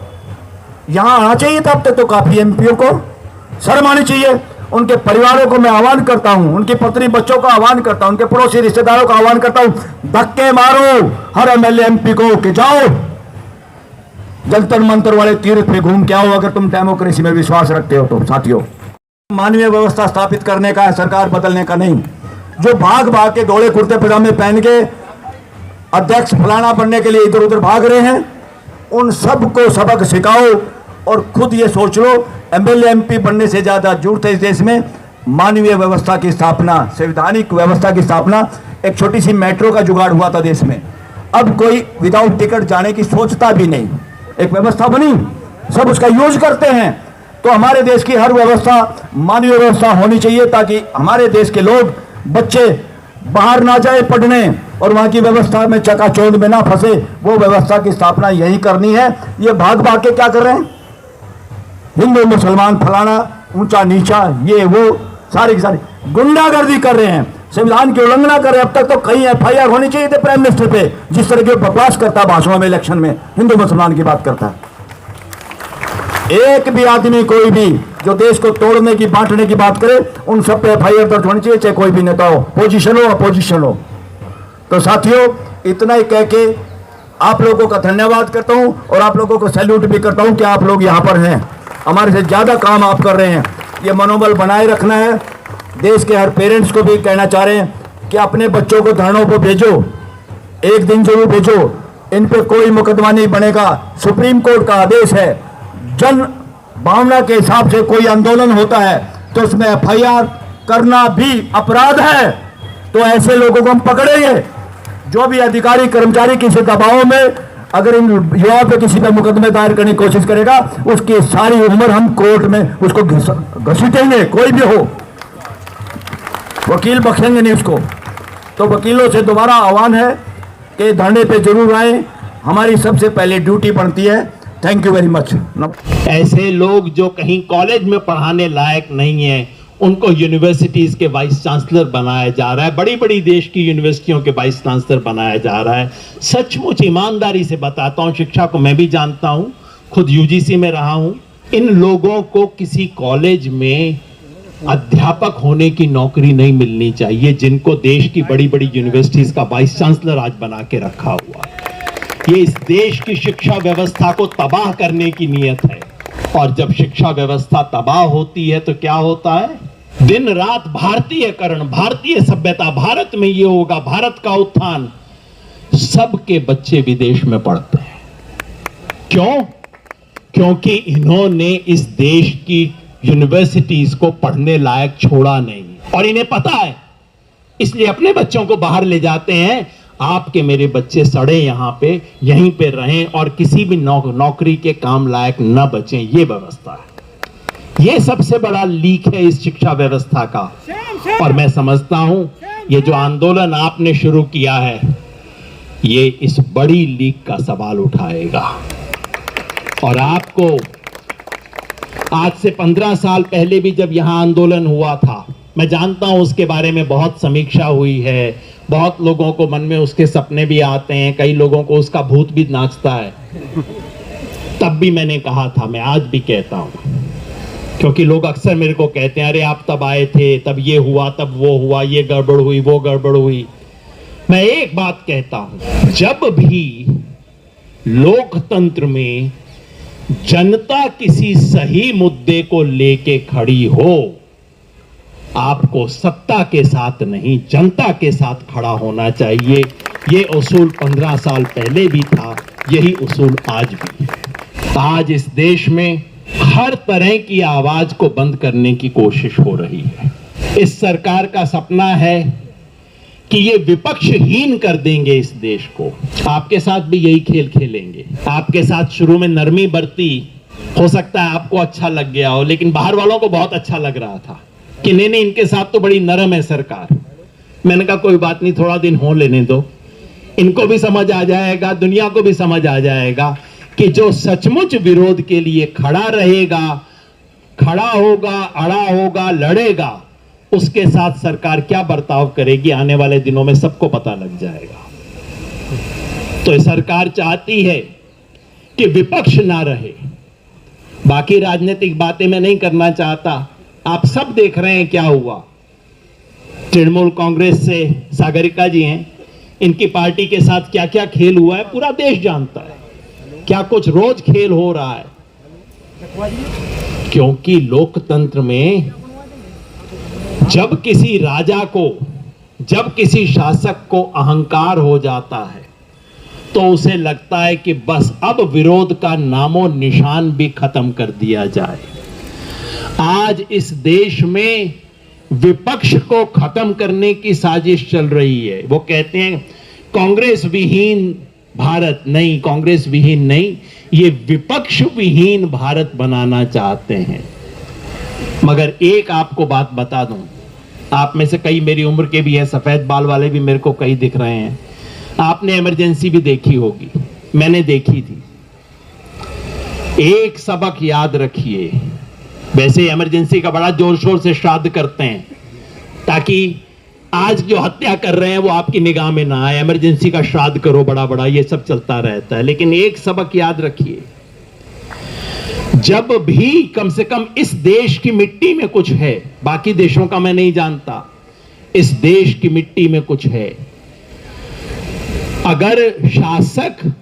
यहां आना चाहिए था अब तक तो काफी MPओ को शर्म आनी चाहिए। उनके परिवारों को मैं आह्वान करता हूं, उनकी पत्नी बच्चों का आह्वान करता हूं, उनके पड़ोसी रिश्तेदारों का आह्वान करता हूं, धक्के मारो हर MLA MP को कि जाओ जंतर मंतर वाले तीर्थ पे घूम के आओ, अगर तुम डेमोक्रेसी में विश्वास रखते हो तो। साथियों, मानवीय व्यवस्था स्थापित करने का है, सरकार बदलने का नहीं। जो भाग भाग के धोले कुर्ते पजामे पहन के अध्यक्ष फलाना बनने के लिए इधर उधर भाग रहे हैं, उन सबको सबक सिखाओ और खुद ये सोच लो, MLA MP बनने से ज्यादा जरूरत है इस देश में मानवीय व्यवस्था की स्थापना, संवैधानिक व्यवस्था की स्थापना। एक छोटी सी मेट्रो का जुगाड़ हुआ था देश में, अब कोई विदाउट टिकट जाने की सोचता भी नहीं। एक व्यवस्था बनी, सब उसका यूज करते हैं। तो हमारे देश की हर व्यवस्था मानवीय व्यवस्था होनी चाहिए, ताकि हमारे देश के लोग, बच्चे बाहर ना जाए पढ़ने और वहां की व्यवस्था में चकाचौंध में ना फंसे। वो व्यवस्था की स्थापना यही करनी है। ये भाग भाग के क्या कर रहे हैं? हिंदू मुसलमान फलाना ऊंचा नीचा, ये वो सारी की सारी गुंडागर्दी कर रहे हैं, संविधान की उल्लंघना कर रहे हैं। अब तक तो कहीं FIR होनी चाहिए थे प्राइम मिनिस्टर पे, जिस तरह की बकवास करता है भाषणों में, इलेक्शन में हिंदू मुसलमान की बात करता है। एक भी आदमी, कोई भी जो देश को तोड़ने की, बांटने की बात करे, उन सब पे FIR दर्ज होनी चाहिए, चाहे कोई भी नेता हो, पोजीशन हो अपोजिशन हो। तो साथियों, इतना ही कह के आप लोगों का धन्यवाद करता हूं और आप लोगों को सैल्यूट भी करता हूं कि आप लोग यहाँ पर हैं, हमारे से ज्यादा काम आप कर रहे हैं। ये मनोबल बनाए रखना है। देश के हर पेरेंट्स को भी कहना चाह रहे हैं कि अपने बच्चों को धरनों पर भेजो, एक दिन जरूर भेजो। इन पे कोई मुकदमा नहीं बनेगा, सुप्रीम कोर्ट का आदेश है। जन भावना के हिसाब से कोई आंदोलन होता है तो उसमें FIR करना भी अपराध है, तो ऐसे लोगों को हम पकड़ेंगे। जो भी अधिकारी कर्मचारी किसी दबाव में अगर इन युवाओं पे किसी पे मुकदमे दायर करने की कोशिश करेगा, उसकी सारी उम्र हम कोर्ट में उसको घसीटेंगे, कोई भी हो, वकील बख्शेंगे नहीं उसको। तो वकीलों से दोबारा आह्वान है कि धरने पे जरूर आए, हमारी सबसे पहले ड्यूटी बनती है। Thank you very much. ऐसे लोग जो कहीं कॉलेज में पढ़ाने लायक नहीं है, उनको यूनिवर्सिटीज के वाइस चांसलर बनाया जा रहा है, बड़ी बड़ी देश की यूनिवर्सिटियों के वाइस चांसलर बनाया जा रहा है। सचमुच ईमानदारी से बताता हूं, शिक्षा को मैं भी जानता हूं, खुद यूजीसी में रहा हूं। इन लोगों को किसी कॉलेज में अध्यापक होने की नौकरी नहीं मिलनी चाहिए, जिनको देश की बड़ी बड़ी यूनिवर्सिटीज का वाइस चांसलर आज बना के रखा हुआ है। ये इस देश की शिक्षा व्यवस्था को तबाह करने की नीयत है। और जब शिक्षा व्यवस्था तबाह होती है तो क्या होता है? दिन रात भारतीयकरण, भारतीय सभ्यता, भारत में ये होगा, भारत का उत्थान, सबके बच्चे विदेश में पढ़ते हैं। क्यों? क्योंकि इन्होंने इस देश की यूनिवर्सिटीज को पढ़ने लायक छोड़ा नहीं, और इन्हें पता है, इसलिए अपने बच्चों को बाहर ले जाते हैं। आपके मेरे बच्चे सड़े यहां पे, यहीं पे रहें और किसी भी नौकरी के काम लायक न बचें, ये व्यवस्था है। ये सबसे बड़ा लीक है इस शिक्षा व्यवस्था का। और मैं समझता हूं ये जो आंदोलन आपने शुरू किया है, ये इस बड़ी लीक का सवाल उठाएगा। और आपको आज से 15 साल पहले भी जब यहां आंदोलन हुआ था, मैं जानता हूं उसके बारे में बहुत समीक्षा हुई है, बहुत लोगों को मन में उसके सपने भी आते हैं, कई लोगों को उसका भूत भी नाचता है। तब भी मैंने कहा था, मैं आज भी कहता हूं, क्योंकि लोग अक्सर मेरे को कहते हैं, अरे आप तब आए थे, तब ये हुआ, तब वो हुआ, ये गड़बड़ हुई, वो गड़बड़ हुई। मैं एक बात कहता हूं, जब भी लोकतंत्र में जनता किसी सही मुद्दे को लेके खड़ी हो, आपको सत्ता के साथ नहीं, जनता के साथ खड़ा होना चाहिए। ये उसूल 15 साल पहले भी था, यही उसूल आज भी है। आज इस देश में हर तरह की आवाज को बंद करने की कोशिश हो रही है। इस सरकार का सपना है कि ये विपक्षहीन कर देंगे इस देश को। आपके साथ भी यही खेल खेलेंगे। आपके साथ शुरू में नरमी बरती, हो सकता है आपको अच्छा लग गया हो, लेकिन बाहर वालों को बहुत अच्छा लग रहा था कि नहीं नहीं, इनके साथ तो बड़ी नरम है सरकार। मैंने कहा कोई बात नहीं, थोड़ा दिन हो लेने दो, इनको भी समझ आ जाएगा, दुनिया को भी समझ आ जाएगा कि जो सचमुच विरोध के लिए खड़ा रहेगा, खड़ा होगा, अड़ा होगा, लड़ेगा, उसके साथ सरकार क्या बर्ताव करेगी, आने वाले दिनों में सबको पता लग जाएगा। तो सरकार चाहती है कि विपक्ष ना रहे। बाकी राजनीतिक बातें मैं नहीं करना चाहता, आप सब देख रहे हैं क्या हुआ। तृणमूल कांग्रेस से सागरिका जी हैं, इनकी पार्टी के साथ क्या क्या खेल हुआ है पूरा देश जानता है, क्या कुछ रोज खेल हो रहा है। क्योंकि लोकतंत्र में जब किसी राजा को, जब किसी शासक को अहंकार हो जाता है, तो उसे लगता है कि बस अब विरोध का नामो निशान भी खत्म कर दिया जाए। आज इस देश में विपक्ष को खत्म करने की साजिश चल रही है। वो कहते हैं कांग्रेस विहीन भारत, नहीं, कांग्रेस विहीन नहीं, ये विपक्ष विहीन भारत बनाना चाहते हैं। मगर एक आपको बात बता दूं, आप में से कई मेरी उम्र के भी हैं, सफेद बाल वाले भी मेरे को कई दिख रहे हैं। आपने इमरजेंसी भी देखी होगी, मैंने देखी थी। एक सबक याद रखिए, वैसे इमरजेंसी का बड़ा जोर शोर से श्राद्ध करते हैं ताकि आज जो हत्या कर रहे हैं वो आपकी निगाह में ना आए। इमरजेंसी का श्राद्ध करो बड़ा बड़ा, ये सब चलता रहता है। लेकिन एक सबक याद रखिए, जब भी कम से कम इस देश की मिट्टी में कुछ है, बाकी देशों का मैं नहीं जानता, इस देश की मिट्टी में कुछ है, अगर शासक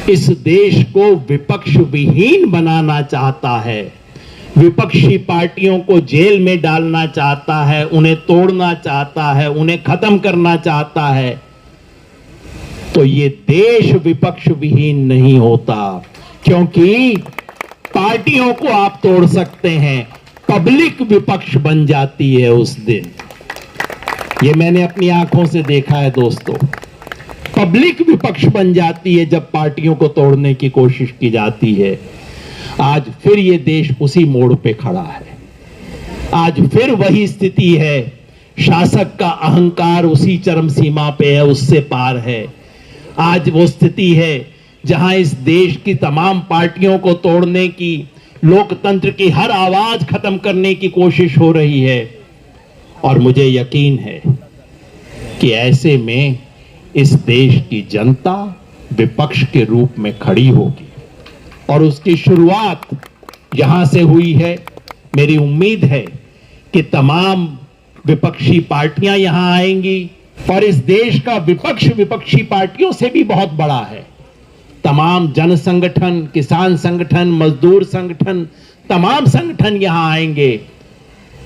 इस देश को विपक्ष विहीन बनाना चाहता है, विपक्षी पार्टियों को जेल में डालना चाहता है, उन्हें तोड़ना चाहता है, उन्हें खत्म करना चाहता है, तो ये देश विपक्ष विहीन नहीं होता। क्योंकि पार्टियों को आप तोड़ सकते हैं, पब्लिक विपक्ष बन जाती है उस दिन। ये मैंने अपनी आंखों से देखा है दोस्तों। पब्लिक विपक्ष बन जाती है जब पार्टियों को तोड़ने की कोशिश की जाती है। आज फिर ये देश उसी मोड़ पे खड़ा है। आज फिर वही स्थिति है, शासक का अहंकार उसी चरम सीमा पे है, उससे पार है। आज वो स्थिति है जहां इस देश की तमाम पार्टियों को तोड़ने की, लोकतंत्र की हर आवाज खत्म करने की कोशिश हो रही है। और मुझे यकीन है कि ऐसे में इस देश की जनता विपक्ष के रूप में खड़ी होगी और उसकी शुरुआत यहां से हुई है। मेरी उम्मीद है कि तमाम विपक्षी पार्टियां यहां आएंगी और इस देश का विपक्ष विपक्षी पार्टियों से भी बहुत बड़ा है। तमाम जन संगठन, किसान संगठन, मजदूर संगठन, तमाम संगठन यहां आएंगे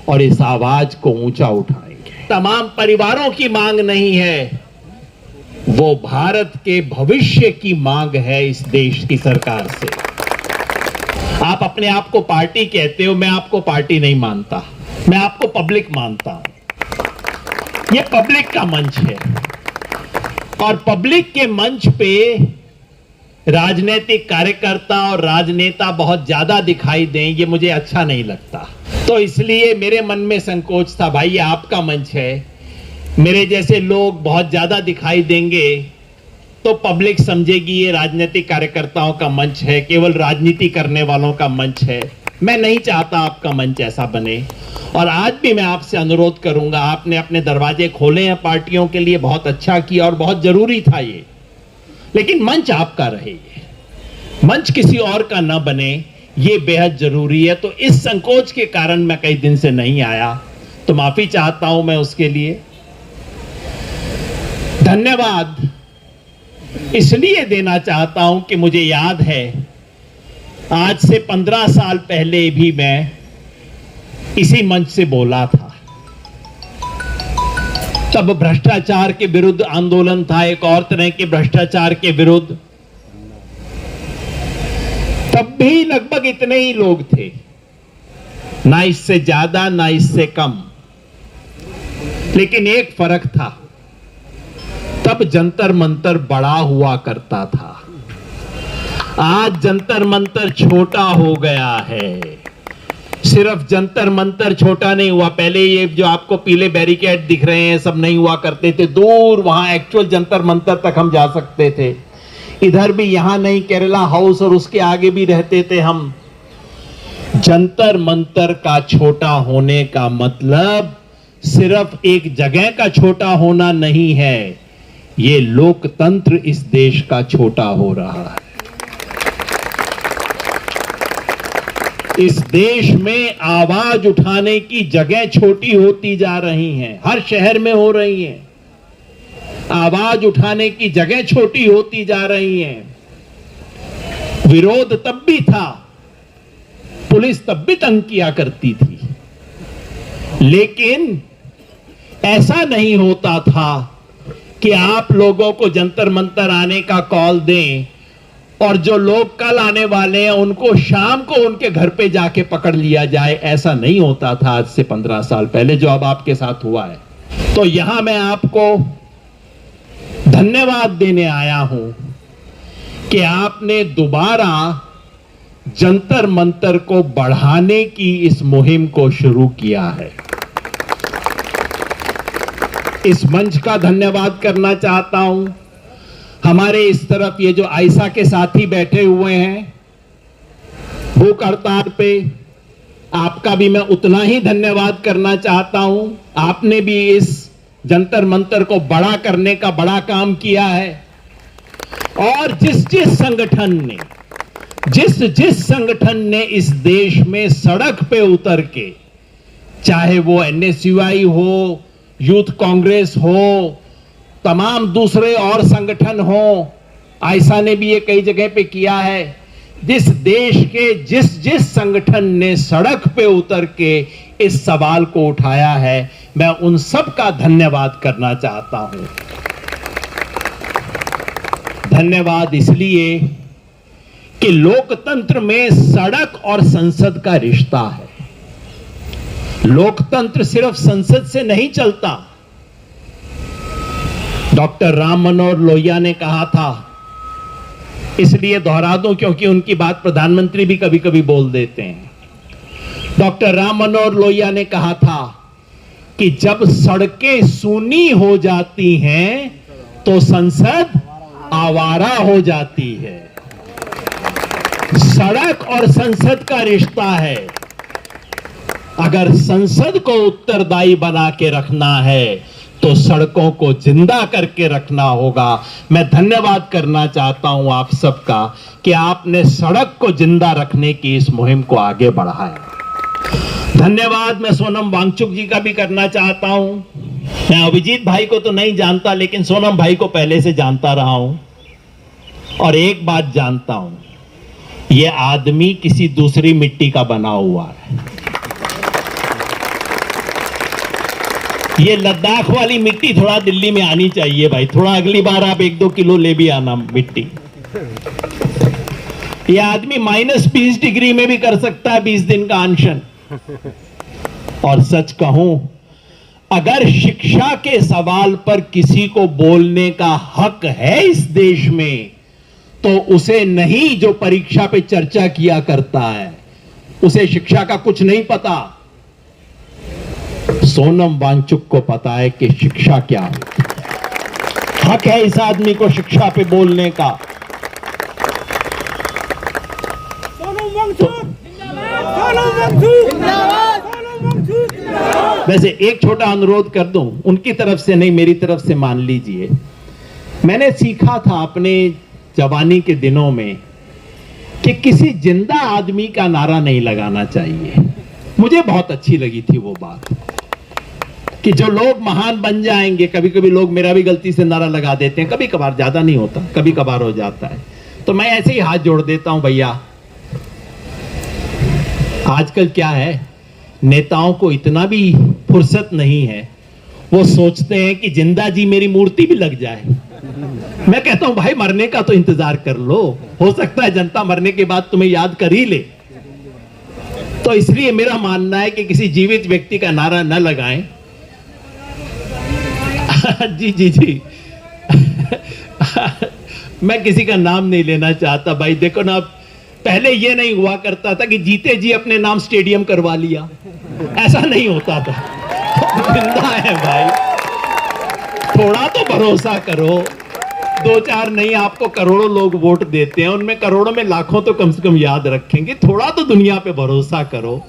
और इस आवाज को ऊंचा उठाएंगे। तमाम परिवारों की मांग नहीं है, वो भारत के भविष्य की मांग है इस देश की सरकार से। आप अपने आप को पार्टी कहते हो, मैं आपको पार्टी नहीं मानता, मैं आपको पब्लिक मानता हूं। ये पब्लिक का मंच है और पब्लिक के मंच पे राजनीतिक कार्यकर्ता और राजनेता बहुत ज्यादा दिखाई दें, ये मुझे अच्छा नहीं लगता। तो इसलिए मेरे मन में संकोच था, भाई ये आपका मंच है, मेरे जैसे लोग बहुत ज्यादा दिखाई देंगे तो पब्लिक समझेगी ये राजनीतिक कार्यकर्ताओं का मंच है, केवल राजनीति करने वालों का मंच है। मैं नहीं चाहता आपका मंच ऐसा बने और आज भी मैं आपसे अनुरोध करूंगा, आपने अपने दरवाजे खोले हैं पार्टियों के लिए, बहुत अच्छा किया और बहुत जरूरी था ये, लेकिन मंच आपका रहे, मंच किसी और का ना बने, ये बेहद जरूरी है। तो इस संकोच के कारण मैं कई दिन से नहीं आया, तो माफी चाहता हूं मैं उसके लिए। धन्यवाद इसलिए देना चाहता हूं कि मुझे याद है आज से 15 साल पहले भी मैं इसी मंच से बोला था। तब भ्रष्टाचार के विरुद्ध आंदोलन था, एक और तरह के भ्रष्टाचार के विरुद्ध। तब भी लगभग इतने ही लोग थे, ना इससे ज्यादा ना इससे कम, लेकिन एक फर्क था, तब जंतर मंतर बड़ा हुआ करता था, आज जंतर मंतर छोटा हो गया है। सिर्फ जंतर मंतर छोटा नहीं हुआ, पहले ये जो आपको पीले बैरिकेड दिख रहे हैं सब नहीं हुआ करते थे, दूर वहां एक्चुअल जंतर मंतर तक हम जा सकते थे। इधर भी यहां नहीं, केरला हाउस और उसके आगे भी रहते थे हम। जंतर मंतर का छोटा होने का मतलब सिर्फ एक जगह का छोटा होना नहीं है, ये लोकतंत्र इस देश का छोटा हो रहा है। इस देश में आवाज उठाने की जगह छोटी होती जा रही हैं, हर शहर में हो रही हैं। आवाज उठाने की जगह छोटी होती जा रही हैं। विरोध तब भी था, पुलिस तब भी तंग किया करती थी, लेकिन ऐसा नहीं होता था कि आप लोगों को जंतर मंतर आने का कॉल दें और जो लोग कल आने वाले हैं उनको शाम को उनके घर पे जाके पकड़ लिया जाए। ऐसा नहीं होता था आज से 15 साल पहले जो अब आपके साथ हुआ है। तो यहां मैं आपको धन्यवाद देने आया हूं कि आपने दोबारा जंतर मंतर को बढ़ाने की इस मुहिम को शुरू किया है। इस मंच का धन्यवाद करना चाहता हूं। हमारे इस तरफ ये जो आयशा के साथी बैठे हुए हैं भूख हड़ताल पे, आपका भी मैं उतना ही धन्यवाद करना चाहता हूं। आपने भी इस जंतर मंतर को बड़ा करने का बड़ा काम किया है और जिस जिस संगठन ने इस देश में सड़क पे उतर के, चाहे वो NSUI हो, यूथ कांग्रेस हो, तमाम दूसरे और संगठन हो, आयशा ने भी ये कई जगह पे किया है, जिस देश के जिस संगठन ने सड़क पे उतर के इस सवाल को उठाया है, मैं उन सब का धन्यवाद करना चाहता हूं। धन्यवाद इसलिए कि लोकतंत्र में सड़क और संसद का रिश्ता है। लोकतंत्र सिर्फ संसद से नहीं चलता, डॉक्टर राम मनोहर लोहिया ने कहा था, इसलिए दोहरा दूं क्योंकि उनकी बात प्रधानमंत्री भी कभी कभी बोल देते हैं। डॉक्टर राम मनोहर लोहिया ने कहा था कि जब सड़कें सूनी हो जाती हैं तो संसद आवारा हो जाती है। सड़क और संसद का रिश्ता है। अगर संसद को उत्तरदायी बना के रखना है तो सड़कों को जिंदा करके रखना होगा। मैं धन्यवाद करना चाहता हूं आप सबका कि आपने सड़क को जिंदा रखने की इस मुहिम को आगे बढ़ाया। धन्यवाद मैं सोनम वांगचुक जी का भी करना चाहता हूं। मैं अभिजीत भाई को तो नहीं जानता, लेकिन सोनम भाई को पहले से जानता रहा हूं और एक बात जानता हूं, यह आदमी किसी दूसरी मिट्टी का बना हुआ है। ये लद्दाख वाली मिट्टी थोड़ा दिल्ली में आनी चाहिए भाई, थोड़ा अगली बार आप 1-2 किलो ले भी आना मिट्टी। ये आदमी -20 डिग्री में भी कर सकता है 20 दिन का अनशन। और सच कहूं, अगर शिक्षा के सवाल पर किसी को बोलने का हक है इस देश में, तो उसे नहीं जो परीक्षा पे चर्चा किया करता है, उसे शिक्षा का कुछ नहीं पता। सोनम वांगचुक को पता है कि शिक्षा क्या है। हक है इस आदमी को शिक्षा पे बोलने का। वैसे एक छोटा अनुरोध कर दूं, उनकी तरफ से नहीं मेरी तरफ से मान लीजिए। मैंने सीखा था अपने जवानी के दिनों में कि किसी जिंदा आदमी का नारा नहीं लगाना चाहिए। मुझे बहुत अच्छी लगी थी वो बात कि जो लोग महान बन जाएंगे, कभी कभी लोग मेरा भी गलती से नारा लगा देते हैं, कभी कभार, ज्यादा नहीं होता, कभी कभार हो जाता है, तो मैं ऐसे ही हाथ जोड़ देता हूं, भैया आजकल क्या है, नेताओं को इतना भी फुर्सत नहीं है, वो सोचते हैं कि जिंदा जी मेरी मूर्ति भी लग जाए। मैं कहता हूं भाई मरने का तो इंतजार कर लो, हो सकता है जनता मरने के बाद तुम्हें याद कर ही ले। तो इसलिए मेरा मानना है कि किसी जीवित व्यक्ति का नारा न लगाएं। जी मैं किसी का नाम नहीं लेना चाहता भाई। देखो ना, पहले ये नहीं हुआ करता था कि जीते जी अपने नाम स्टेडियम करवा लिया, ऐसा नहीं होता था। जिंदा है भाई, थोड़ा तो भरोसा करो। 2-4 नहीं, आपको करोड़ों लोग वोट देते हैं, उनमें करोड़ों में लाखों तो कम से कम याद रखेंगे। थोड़ा तो दुनिया पे भरोसा करो।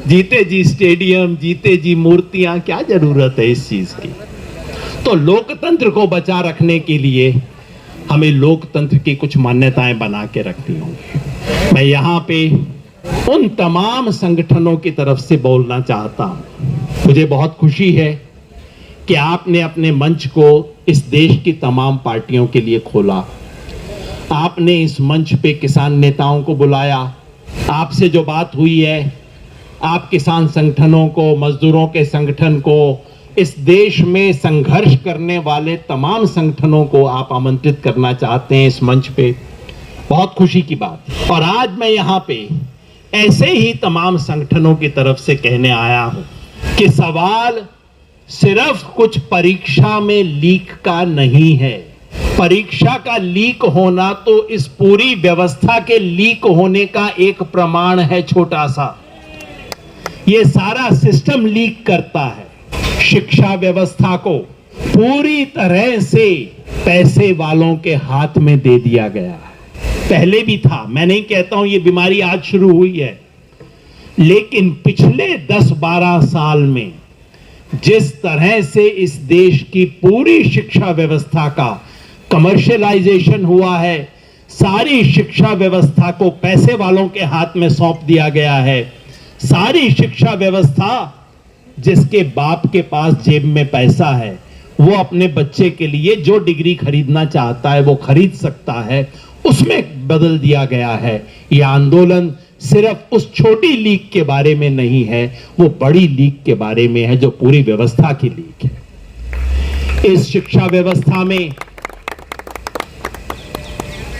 जीते जी स्टेडियम, जीते जी मूर्तियां, क्या जरूरत है इस चीज की। तो लोकतंत्र को बचा रखने के लिए हमें लोकतंत्र की कुछ मान्यताएं बना के रखनी होंगी। मैं यहाँ पे उन तमाम संगठनों की तरफ से बोलना चाहता हूं। मुझे बहुत खुशी है कि आपने अपने मंच को इस देश की तमाम पार्टियों के लिए खोला। आपने इस मंच पे किसान नेताओं को बुलाया। आपसे जो बात हुई है, आप किसान संगठनों को, मजदूरों के संगठन को, इस देश में संघर्ष करने वाले तमाम संगठनों को आप आमंत्रित करना चाहते हैं इस मंच पे। बहुत खुशी की बात। और आज मैं यहाँ पे ऐसे ही तमाम संगठनों की तरफ से कहने आया हूं कि सवाल सिर्फ कुछ परीक्षा में लीक का नहीं है। परीक्षा का लीक होना तो इस पूरी व्यवस्था के लीक होने का एक प्रमाण है, छोटा सा। ये सारा सिस्टम लीक करता है। शिक्षा व्यवस्था को पूरी तरह से पैसे वालों के हाथ में दे दिया गया है। पहले भी था, मैं नहीं कहता हूं ये बीमारी आज शुरू हुई है, लेकिन पिछले 10-12 साल में जिस तरह से इस देश की पूरी शिक्षा व्यवस्था का कमर्शियलाइजेशन हुआ है, सारी शिक्षा व्यवस्था को पैसे वालों के हाथ में सौंप दिया गया है। सारी शिक्षा व्यवस्था, जिसके बाप के पास जेब में पैसा है, वो अपने बच्चे के लिए जो डिग्री खरीदना चाहता है वो खरीद सकता है, उसमें बदल दिया गया है। यह आंदोलन सिर्फ उस छोटी लीक के बारे में नहीं है, वो बड़ी लीक के बारे में है जो पूरी व्यवस्था की लीक है। इस शिक्षा व्यवस्था में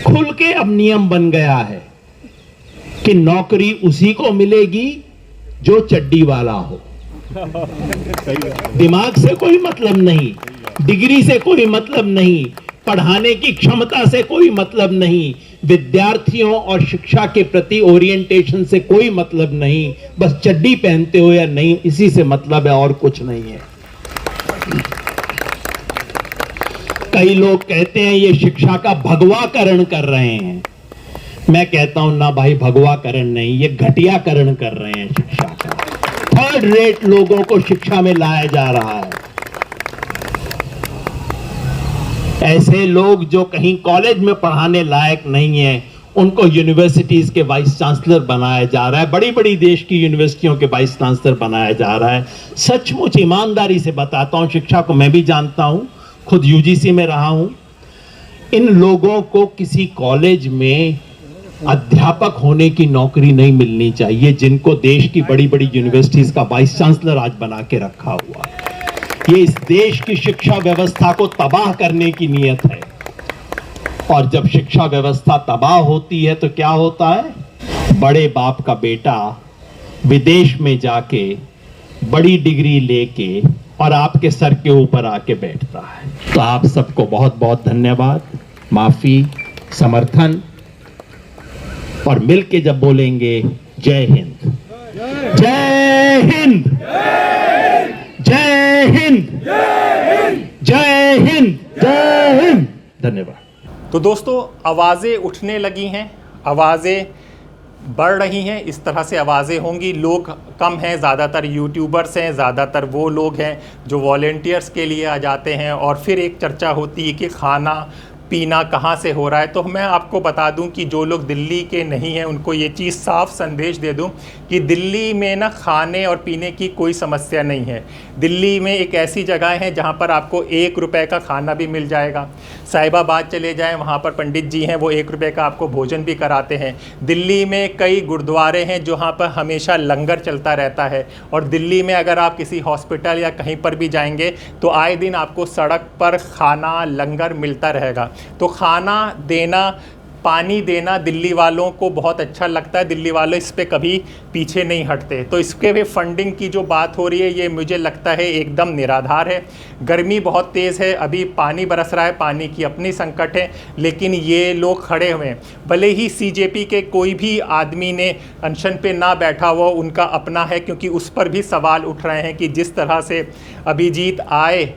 खुल के अब नियम बन गया है कि नौकरी उसी को मिलेगी जो चड्डी वाला हो। दिमाग से कोई मतलब नहीं, डिग्री से कोई मतलब नहीं, पढ़ाने की क्षमता से कोई मतलब नहीं, विद्यार्थियों और शिक्षा के प्रति ओरिएंटेशन से कोई मतलब नहीं, बस चड्डी पहनते हो या नहीं, इसी से मतलब है और कुछ नहीं है। कई लोग कहते हैं ये शिक्षा का भगवाकरण कर रहे हैं। मैं कहता हूं ना भाई, भगवाकरण नहीं, ये घटियाकरण कर रहे हैं शिक्षा का। थर्ड रेट लोगों को शिक्षा में लाया जा रहा है। ऐसे लोग जो कहीं कॉलेज में पढ़ाने लायक नहीं है, उनको यूनिवर्सिटीज के वाइस चांसलर बनाया जा रहा है, बड़ी बड़ी देश की यूनिवर्सिटियों के वाइस चांसलर बनाया जा रहा है। सचमुच ईमानदारी से बताता हूं, शिक्षा को मैं भी जानता हूं, खुद यूजीसी में रहा हूं। इन लोगों को किसी कॉलेज में अध्यापक होने की नौकरी नहीं मिलनी चाहिए, जिनको देश की बड़ी बड़ी यूनिवर्सिटीज का वाइस चांसलर आज बना के रखा हुआ है। ये इस देश की शिक्षा व्यवस्था को तबाह करने की नीयत है। और जब शिक्षा व्यवस्था तबाह होती है तो क्या होता है? बड़े बाप का बेटा विदेश में जाके बड़ी डिग्री लेके और आपके सर के ऊपर आके बैठता है। तो आप सबको बहुत बहुत धन्यवाद, माफी, समर्थन, और मिलके जब बोलेंगे जय हिंद, जय हिंद, जय हिंद, जय हिंद, जय हिंद। धन्यवाद। तो दोस्तों, आवाज़ें उठने लगी हैं, आवाज़ें बढ़ रही हैं, इस तरह से आवाज़ें होंगी। लोग कम हैं, ज़्यादातर यूट्यूबर्स हैं, ज़्यादातर वो लोग हैं जो वॉलेंटियर्स के लिए आ जाते हैं। और फिर एक चर्चा होती है कि खाना पीना कहाँ से हो रहा है। तो मैं आपको बता दूं कि जो लोग दिल्ली के नहीं हैं उनको ये चीज़ साफ संदेश दे दूं कि दिल्ली में ना खाने और पीने की कोई समस्या नहीं है। दिल्ली में एक ऐसी जगह है जहाँ पर आपको 1 रुपए का खाना भी मिल जाएगा। साहिबाबाद चले जाएं, वहाँ पर पंडित जी हैं, वो 1 रुपए का आपको भोजन भी कराते हैं। दिल्ली में कई गुरुद्वारे हैं जहाँ पर हमेशा लंगर चलता रहता है। और दिल्ली में अगर आप किसी हॉस्पिटल या कहीं पर भी जाएंगे तो आए दिन आपको सड़क पर खाना लंगर मिलता रहेगा। तो खाना देना, पानी देना दिल्ली वालों को बहुत अच्छा लगता है। दिल्ली वाले इस पे कभी पीछे नहीं हटते। तो इसके भी फंडिंग की जो बात हो रही है, ये मुझे लगता है एकदम निराधार है। गर्मी बहुत तेज़ है, अभी पानी बरस रहा है, पानी की अपनी संकट है, लेकिन ये लोग खड़े हुए हैं। भले ही सीजेपी के कोई भी आदमी ने अनशन पे ना बैठा हुआ, उनका अपना है, क्योंकि उस पर भी सवाल उठ रहे हैं कि जिस तरह से अभिजीत आए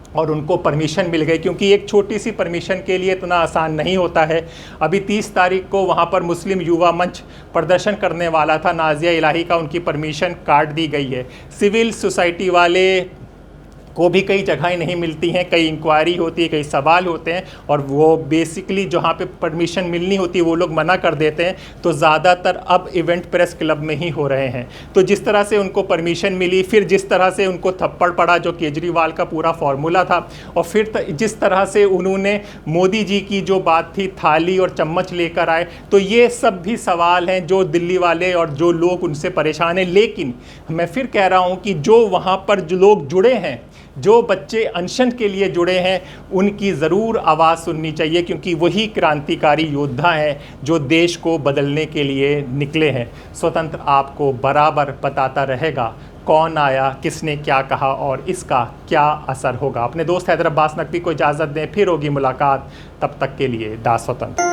और उनको परमिशन मिल गई, क्योंकि एक छोटी सी परमिशन के लिए इतना आसान नहीं होता है। अभी 30 तारीख को वहाँ पर मुस्लिम युवा मंच प्रदर्शन करने वाला था, नाजिया इलाही का उनकी परमिशन काट दी गई है। सिविल सोसाइटी वाले को भी कई जगहें नहीं मिलती हैं, कई इंक्वायरी होती है, कई सवाल होते हैं, और वो बेसिकली जहाँ पे परमिशन मिलनी होती है वो लोग मना कर देते हैं। तो ज़्यादातर अब इवेंट प्रेस क्लब में ही हो रहे हैं। तो जिस तरह से उनको परमिशन मिली, फिर जिस तरह से उनको थप्पड़ पड़ा जो केजरीवाल का पूरा फॉर्मूला था, और फिर जिस तरह से उन्होंने मोदी जी की जो बात थी थाली और चम्मच लेकर आए, तो ये सब भी सवाल हैं जो दिल्ली वाले और जो लोग उनसे परेशान हैं। लेकिन मैं फिर कह रहा हूँ कि जो वहाँ पर जो लोग जुड़े हैं, जो बच्चे अनशन के लिए जुड़े हैं, उनकी ज़रूर आवाज़ सुननी चाहिए, क्योंकि वही क्रांतिकारी योद्धा हैं जो देश को बदलने के लिए निकले हैं। स्वतंत्र आपको बराबर बताता रहेगा कौन आया, किसने क्या कहा और इसका क्या असर होगा। अपने दोस्त हैदर अब्बास नकवी को इजाज़त दें, फिर होगी मुलाकात। तब तक के लिए दास स्वतंत्र।